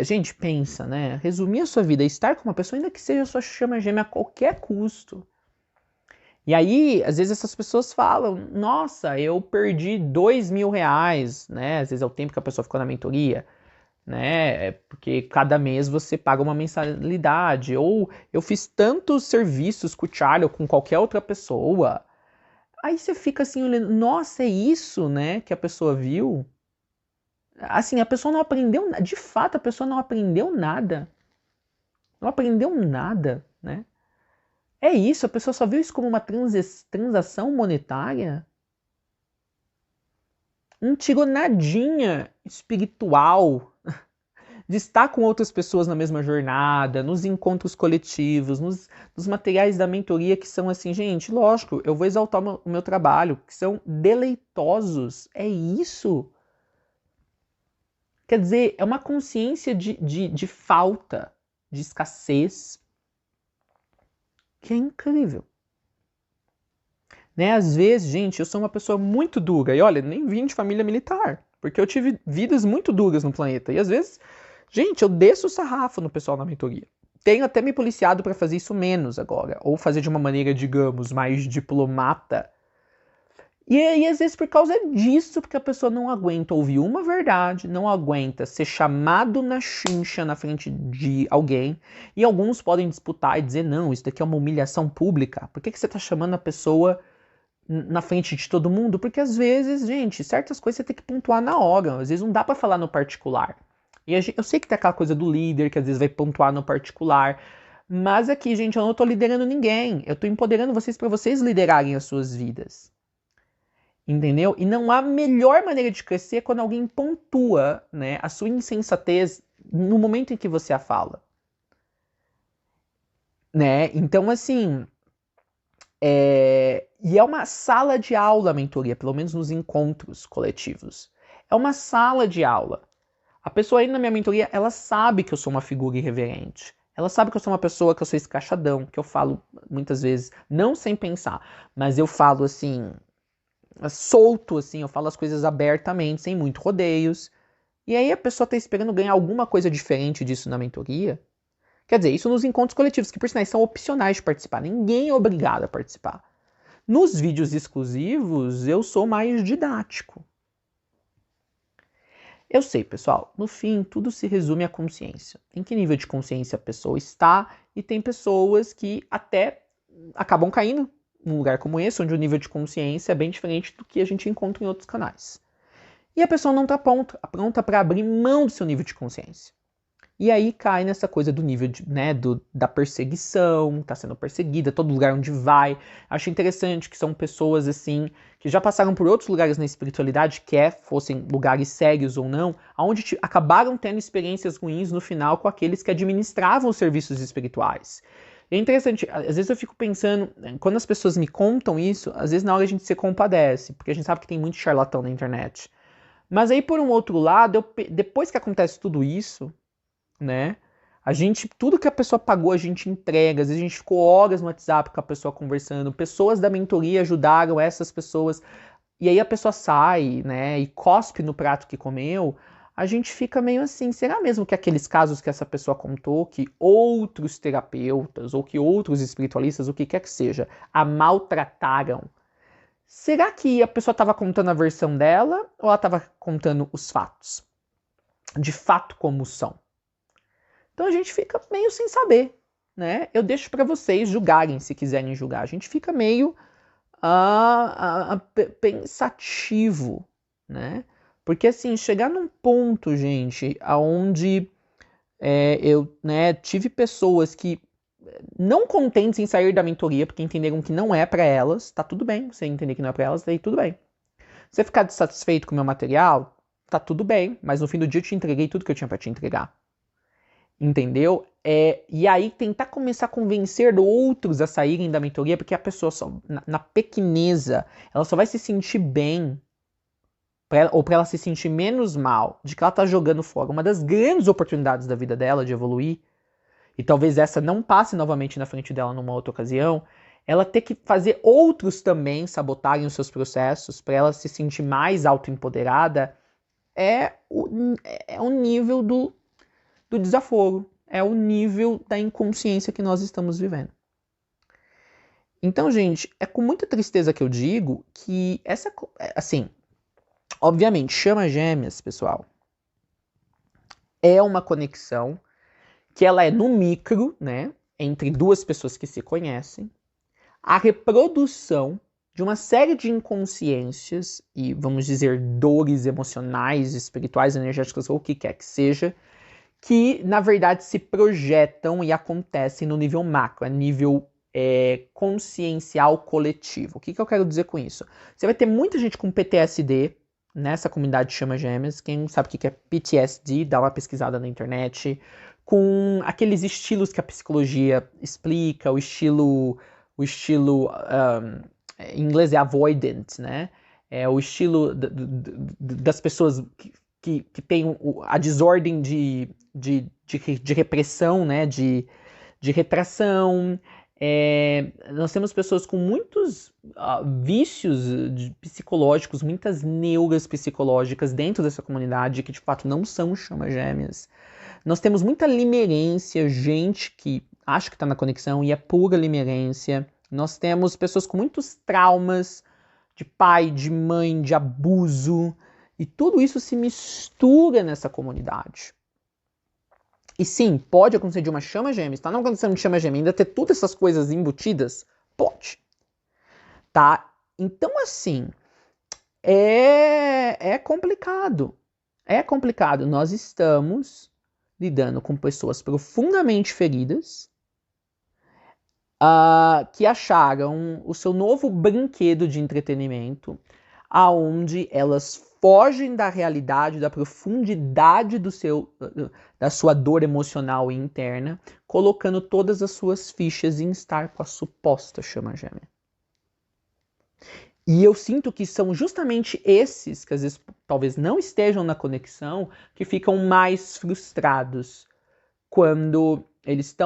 gente, pensa, né? Resumir a sua vida, estar com uma pessoa, ainda que seja sua chama gêmea a qualquer custo. E aí, às vezes essas pessoas falam, nossa, eu perdi R$2.000, né? Às vezes é o tempo que a pessoa ficou na mentoria, né? Porque cada mês você paga uma mensalidade. Ou eu fiz tantos serviços com o Charlie ou com qualquer outra pessoa. Aí você fica assim, olhando, nossa, é isso, né? Que a pessoa viu. Assim, a pessoa não aprendeu, de fato, a pessoa não aprendeu nada. Não aprendeu nada, né? É isso, a pessoa só viu isso como uma transação monetária. Não tirou nadinha espiritual de estar com outras pessoas na mesma jornada, nos encontros coletivos, nos materiais da mentoria que são assim, gente, lógico, eu vou exaltar o meu trabalho, que são deleitosos. É isso. Quer dizer, é uma consciência de falta, de escassez, que é incrível. Né? Às vezes, gente, eu sou uma pessoa muito dura, e olha, nem vim de família militar, porque eu tive vidas muito duras no planeta, e às vezes, gente, eu desço o sarrafo no pessoal na mentoria. Tenho até me policiado para fazer isso menos agora, ou fazer de uma maneira, digamos, mais diplomata. E aí, às vezes, por causa disso, porque a pessoa não aguenta ouvir uma verdade, não aguenta ser chamado na chincha na frente de alguém, e alguns podem disputar e dizer, não, isso daqui é uma humilhação pública, por que você está chamando a pessoa na frente de todo mundo? Porque às vezes, gente, certas coisas você tem que pontuar na hora, às vezes não dá para falar no particular. E eu sei que tem aquela coisa do líder, que às vezes vai pontuar no particular, mas aqui, gente, eu não estou liderando ninguém, eu estou empoderando vocês para vocês liderarem as suas vidas. Entendeu? E não há melhor maneira de crescer quando alguém pontua, né, a sua insensatez no momento em que você a fala. Né? Então, assim, e é uma sala de aula a mentoria, pelo menos nos encontros coletivos. É uma sala de aula. A pessoa aí na minha mentoria, ela sabe que eu sou uma figura irreverente. Ela sabe que eu sou uma pessoa, que eu sou escrachadão, que eu falo muitas vezes, não sem pensar, mas eu falo assim, solto, assim, eu falo as coisas abertamente, sem muito rodeios. E aí a pessoa tá esperando ganhar alguma coisa diferente disso na mentoria. Quer dizer, isso nos encontros coletivos, que por sinal são opcionais de participar. Ninguém é obrigado a participar. Nos vídeos exclusivos, eu sou mais didático. Eu sei, pessoal, no fim, tudo se resume à consciência. Em que nível de consciência a pessoa está, e tem pessoas que até acabam caindo num lugar como esse, onde o nível de consciência é bem diferente do que a gente encontra em outros canais. E a pessoa não está pronta para abrir mão do seu nível de consciência. E aí cai nessa coisa do nível da perseguição, tá sendo perseguida, todo lugar onde vai. Acho interessante que são pessoas assim, que já passaram por outros lugares na espiritualidade, fossem lugares sérios ou não, onde acabaram tendo experiências ruins no final com aqueles que administravam os serviços espirituais. É interessante, às vezes eu fico pensando, quando as pessoas me contam isso, às vezes na hora a gente se compadece, porque a gente sabe que tem muito charlatão na internet. Mas aí, por um outro lado, depois que acontece tudo isso, né? Tudo que a pessoa pagou, a gente entrega. Às vezes a gente ficou horas no WhatsApp com a pessoa conversando. Pessoas da mentoria ajudaram essas pessoas. E aí a pessoa sai, né? E cospe no prato que comeu. A gente fica meio assim, será mesmo que aqueles casos que essa pessoa contou, que outros terapeutas ou que outros espiritualistas, o que quer que seja, a maltrataram? Será que a pessoa estava contando a versão dela ou ela estava contando os fatos? De fato como são? Então a gente fica meio sem saber, né? Eu deixo para vocês julgarem se quiserem julgar. A gente fica meio pensativo, né? Porque assim, chegar num ponto, gente, aonde eu, né, tive pessoas que não contentes em sair da mentoria porque entenderam que não é para elas, tá tudo bem. Você entender que não é para elas, daí tudo bem. Você ficar dissatisfeito com o meu material, tá tudo bem, mas no fim do dia eu te entreguei tudo que eu tinha para te entregar. Entendeu? E aí tentar começar a convencer outros a saírem da mentoria, porque a pessoa só, na pequeneza, ela só vai se sentir bem, ou para ela se sentir menos mal, de que ela tá jogando fora uma das grandes oportunidades da vida dela de evoluir, e talvez essa não passe novamente na frente dela numa outra ocasião, ela ter que fazer outros também sabotarem os seus processos para ela se sentir mais autoempoderada, é o nível do desaforo, é o nível da inconsciência que nós estamos vivendo. Então, gente, é com muita tristeza que eu digo que assim, obviamente, chama gêmeas, pessoal, é uma conexão que ela é no micro, né, entre duas pessoas que se conhecem, a reprodução de uma série de inconsciências e, vamos dizer, dores emocionais, espirituais, energéticas, ou o que quer que seja, que, na verdade, se projetam e acontecem no nível macro, a nível consciencial coletivo. O que eu quero dizer com isso? Você vai ter muita gente com PTSD nessa comunidade Chama Gêmeas. Quem não sabe o que é PTSD, dá uma pesquisada na internet. Com aqueles estilos que a psicologia explica, o estilo em inglês é avoidant, né? É o estilo das pessoas que tem a desordem de repressão, né? De retração. Nós temos pessoas com muitos vícios psicológicos, muitas neuras psicológicas dentro dessa comunidade que de fato não são chama gêmeas. Nós temos muita limerência, gente que acha que está na conexão e é pura limerência. Nós temos pessoas com muitos traumas de pai, de mãe, de abuso, e tudo isso se mistura nessa comunidade. E sim, pode acontecer de uma chama gêmea, está não acontecendo de chama gêmea, ainda ter todas essas coisas embutidas? Pode. Tá? Então, assim, é complicado. É complicado. Nós estamos lidando com pessoas profundamente feridas que acharam o seu novo brinquedo de entretenimento, aonde elas fogem da realidade, da profundidade da sua dor emocional interna, colocando todas as suas fichas em estar com a suposta chama gêmea. E eu sinto que são justamente esses, que às vezes talvez não estejam na conexão, que ficam mais frustrados quando eles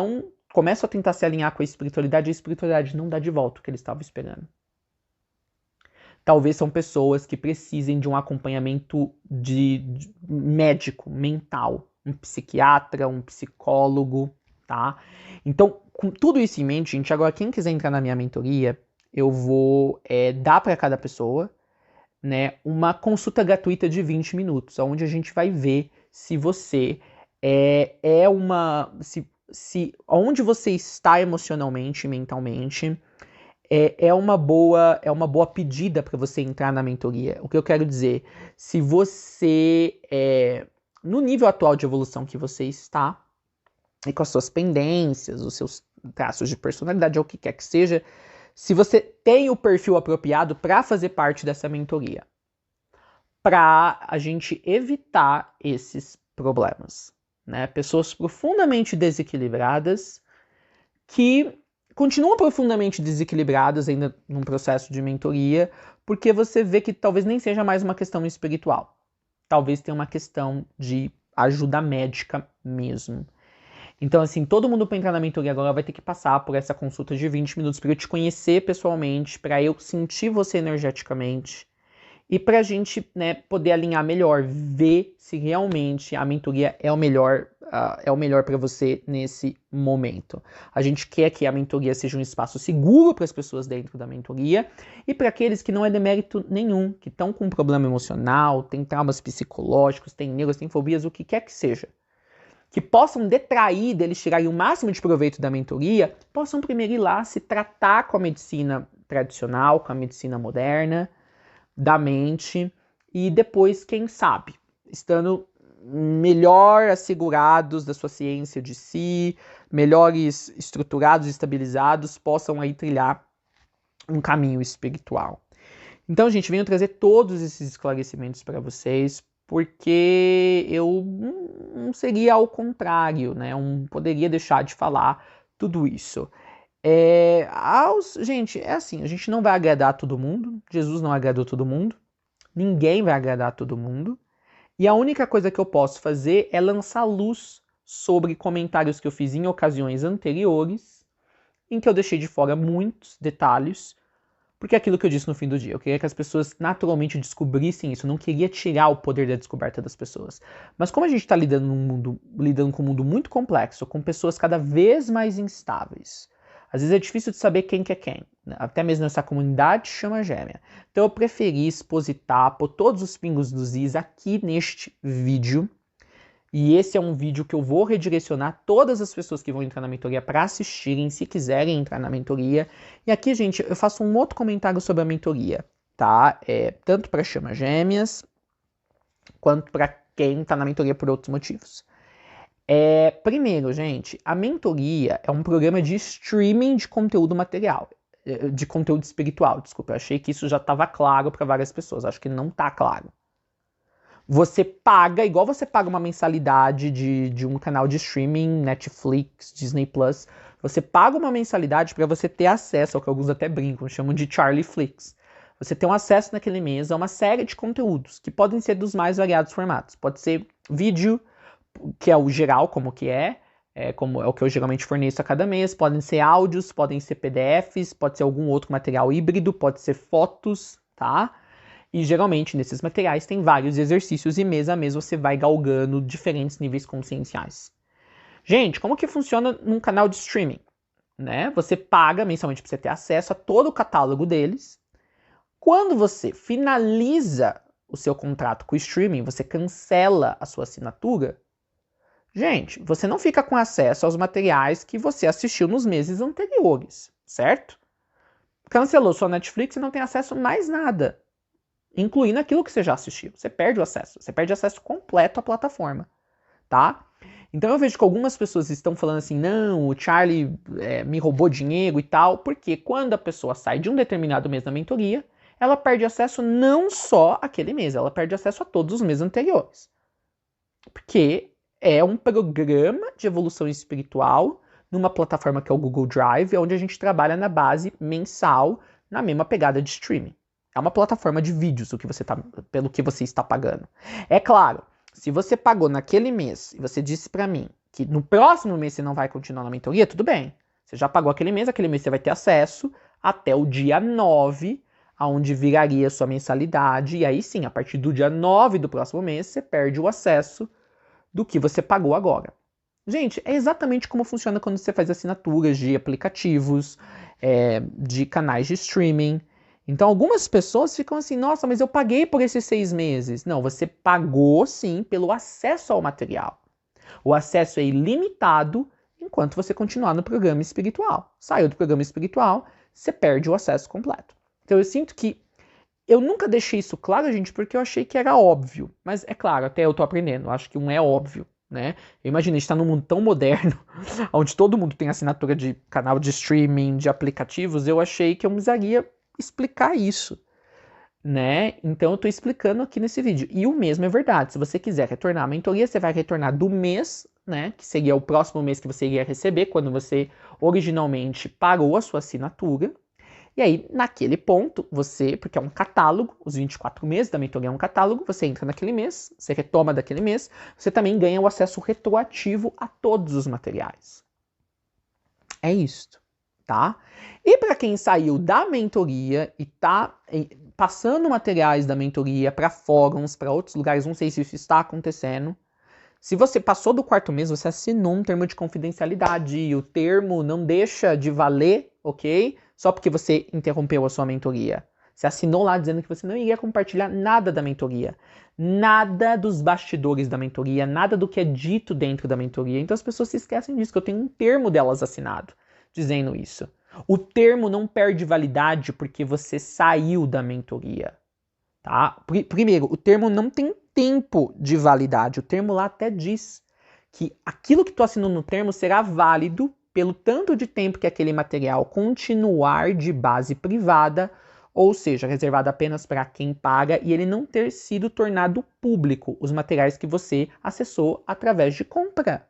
começam a tentar se alinhar com a espiritualidade, e a espiritualidade não dá de volta o que eles estavam esperando. Talvez são pessoas que precisem de um acompanhamento de médico, mental, um psiquiatra, um psicólogo, tá? Então, com tudo isso em mente, gente, agora quem quiser entrar na minha mentoria, eu vou dar para cada pessoa, né, uma consulta gratuita de 20 minutos, onde a gente vai ver se você se onde você está emocionalmente e mentalmente é uma boa pedida para você entrar na mentoria. O que eu quero dizer, se você no nível atual de evolução que você está, e com as suas pendências, os seus traços de personalidade, ou o que quer que seja, se você tem o perfil apropriado para fazer parte dessa mentoria, para a gente evitar esses problemas, né? Pessoas profundamente desequilibradas que continuam profundamente desequilibradas ainda num processo de mentoria, porque você vê que talvez nem seja mais uma questão espiritual. Talvez tenha uma questão de ajuda médica mesmo. Então, assim, todo mundo para entrar na mentoria agora vai ter que passar por essa consulta de 20 minutos para eu te conhecer pessoalmente, para eu sentir você energeticamente e para a gente, né, poder alinhar melhor, ver se realmente a mentoria é o melhor para você nesse momento. A gente quer que a mentoria seja um espaço seguro para as pessoas dentro da mentoria e para aqueles que não é demérito nenhum, que estão com um problema emocional, tem traumas psicológicos, tem negros, tem fobias, o que quer que seja, que possam detrair deles tirarem o máximo de proveito da mentoria, possam primeiro ir lá se tratar com a medicina tradicional, com a medicina moderna, da mente, e depois, quem sabe, estando melhor assegurados da sua ciência de si, melhores estruturados e estabilizados, possam aí trilhar um caminho espiritual. Então, gente, venho trazer todos esses esclarecimentos para vocês, porque eu não seria ao contrário, né? Eu não poderia deixar de falar tudo isso. Gente, é assim, a gente não vai agradar todo mundo, Jesus não agradou todo mundo, ninguém vai agradar todo mundo, e a única coisa que eu posso fazer é lançar luz sobre comentários que eu fiz em ocasiões anteriores, em que eu deixei de fora muitos detalhes, porque é aquilo que eu disse no fim do dia, eu queria que as pessoas naturalmente descobrissem isso, eu não queria tirar o poder da descoberta das pessoas. Mas como a gente está lidando com um mundo muito complexo, com pessoas cada vez mais instáveis, às vezes é difícil de saber quem que é quem, né? Até mesmo nessa comunidade chama gêmea. Então eu preferi expositar, pôr todos os pingos dos is aqui neste vídeo. E esse é um vídeo que eu vou redirecionar todas as pessoas que vão entrar na mentoria para assistirem, se quiserem entrar na mentoria. E aqui, gente, eu faço um outro comentário sobre a mentoria, tá? Tanto para Chama Gêmeas, quanto para quem está na mentoria por outros motivos. Primeiro, gente, a mentoria é um programa de streaming de conteúdo material, de conteúdo espiritual, desculpa. Eu achei que isso já estava claro para várias pessoas, acho que não está claro. Você paga, igual você paga uma mensalidade de um canal de streaming, Netflix, Disney Plus, você paga uma mensalidade para você ter acesso ao que alguns até brincam, chamam de Charlie Flix. Você tem um acesso naquele mês a uma série de conteúdos que podem ser dos mais variados formatos. Pode ser vídeo, que é o geral, como como é o que eu geralmente forneço a cada mês. Podem ser áudios, podem ser PDFs, pode ser algum outro material híbrido, pode ser fotos, tá? E geralmente nesses materiais tem vários exercícios e mês a mês você vai galgando diferentes níveis conscienciais. Gente, como que funciona num canal de streaming? Né? Você paga mensalmente para você ter acesso a todo o catálogo deles. Quando você finaliza o seu contrato com o streaming, você cancela a sua assinatura, gente, você não fica com acesso aos materiais que você assistiu nos meses anteriores, certo? Cancelou sua Netflix e não tem acesso a mais nada, incluindo aquilo que você já assistiu. Você perde o acesso completo à plataforma, tá? Então eu vejo que algumas pessoas estão falando assim, não, o Charlie me roubou dinheiro e tal, porque quando a pessoa sai de um determinado mês da mentoria, ela perde acesso não só àquele mês, ela perde acesso a todos os meses anteriores. Porque é um programa de evolução espiritual numa plataforma que é o Google Drive, onde a gente trabalha na base mensal, na mesma pegada de streaming. É uma plataforma de vídeos pelo que você está pagando. É claro, se você pagou naquele mês e você disse para mim que no próximo mês você não vai continuar na mentoria, tudo bem. Você já pagou aquele mês você vai ter acesso até o dia 9, onde viraria a sua mensalidade. E aí sim, a partir do dia 9 do próximo mês, você perde o acesso do que você pagou agora. Gente, é exatamente como funciona quando você faz assinaturas de aplicativos, de canais de streaming. Então algumas pessoas ficam assim, nossa, mas eu paguei por esses 6 meses. Não, você pagou sim pelo acesso ao material. O acesso é ilimitado enquanto você continuar no programa espiritual. Saiu do programa espiritual, você perde o acesso completo. Então eu sinto que eu nunca deixei isso claro, gente, porque eu achei que era óbvio. Mas é claro, até eu tô aprendendo, eu acho que é óbvio, né? Eu imagino, a gente tá num mundo tão moderno, onde todo mundo tem assinatura de canal de streaming, de aplicativos, eu achei que eu precisaria explicar isso, né? Então eu tô explicando aqui nesse vídeo. E o mesmo é verdade, se você quiser retornar à mentoria, você vai retornar do mês né? Que seria o próximo mês que você iria receber, quando você originalmente pagou a sua assinatura. E aí, naquele ponto, você, porque é um catálogo, os 24 meses da mentoria é um catálogo, você entra naquele mês, você retoma daquele mês, você também ganha o acesso retroativo a todos os materiais. É isto, tá? E para quem saiu da mentoria e tá passando materiais da mentoria para fóruns, para outros lugares, não sei se isso está acontecendo. Se você passou do 4º mês, você assinou um termo de confidencialidade e o termo não deixa de valer, ok? Só porque você interrompeu a sua mentoria. Você assinou lá dizendo que você não iria compartilhar nada da mentoria. Nada dos bastidores da mentoria, nada do que é dito dentro da mentoria. Então as pessoas se esquecem disso, que eu tenho um termo delas assinado dizendo isso. O termo não perde validade porque você saiu da mentoria. Tá? Primeiro, o termo não tem tempo de validade. O termo lá até diz que aquilo que tu assinou no termo será válido pelo tanto de tempo que aquele material continuar de base privada, ou seja, reservado apenas para quem paga, e ele não ter sido tornado público, os materiais que você acessou através de compra.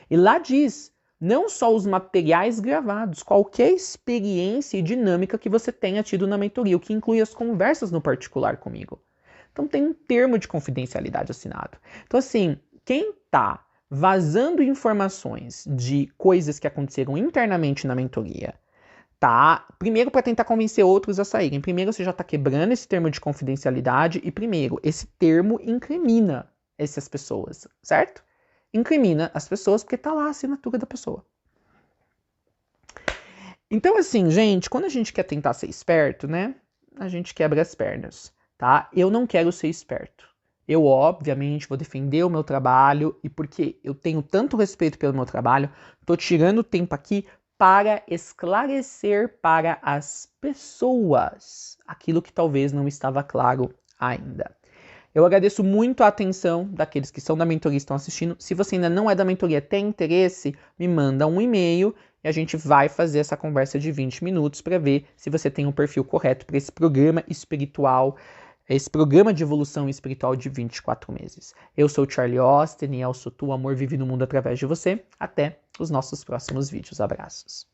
E lá diz, não só os materiais gravados, qualquer experiência e dinâmica que você tenha tido na mentoria, o que inclui as conversas no particular comigo. Então tem um termo de confidencialidade assinado. Então assim, quem está vazando informações de coisas que aconteceram internamente na mentoria, tá? Primeiro, para tentar convencer outros a saírem. Primeiro, você já está quebrando esse termo de confidencialidade e primeiro, esse termo incrimina essas pessoas, certo? Incrimina as pessoas porque tá lá a assinatura da pessoa. Então assim, gente, quando a gente quer tentar ser esperto, né? A gente quebra as pernas, tá? Eu não quero ser esperto. Eu, obviamente, vou defender o meu trabalho e porque eu tenho tanto respeito pelo meu trabalho, tô tirando tempo aqui para esclarecer para as pessoas aquilo que talvez não estava claro ainda. Eu agradeço muito a atenção daqueles que são da mentoria e estão assistindo. Se você ainda não é da mentoria, tem interesse, me manda um e-mail e a gente vai fazer essa conversa de 20 minutos para ver se você tem um perfil correto para esse programa espiritual, esse programa de evolução espiritual de 24 meses. Eu sou o Charlie Austin e eu sou tu, amor vive no mundo através de você. Até os nossos próximos vídeos. Abraços.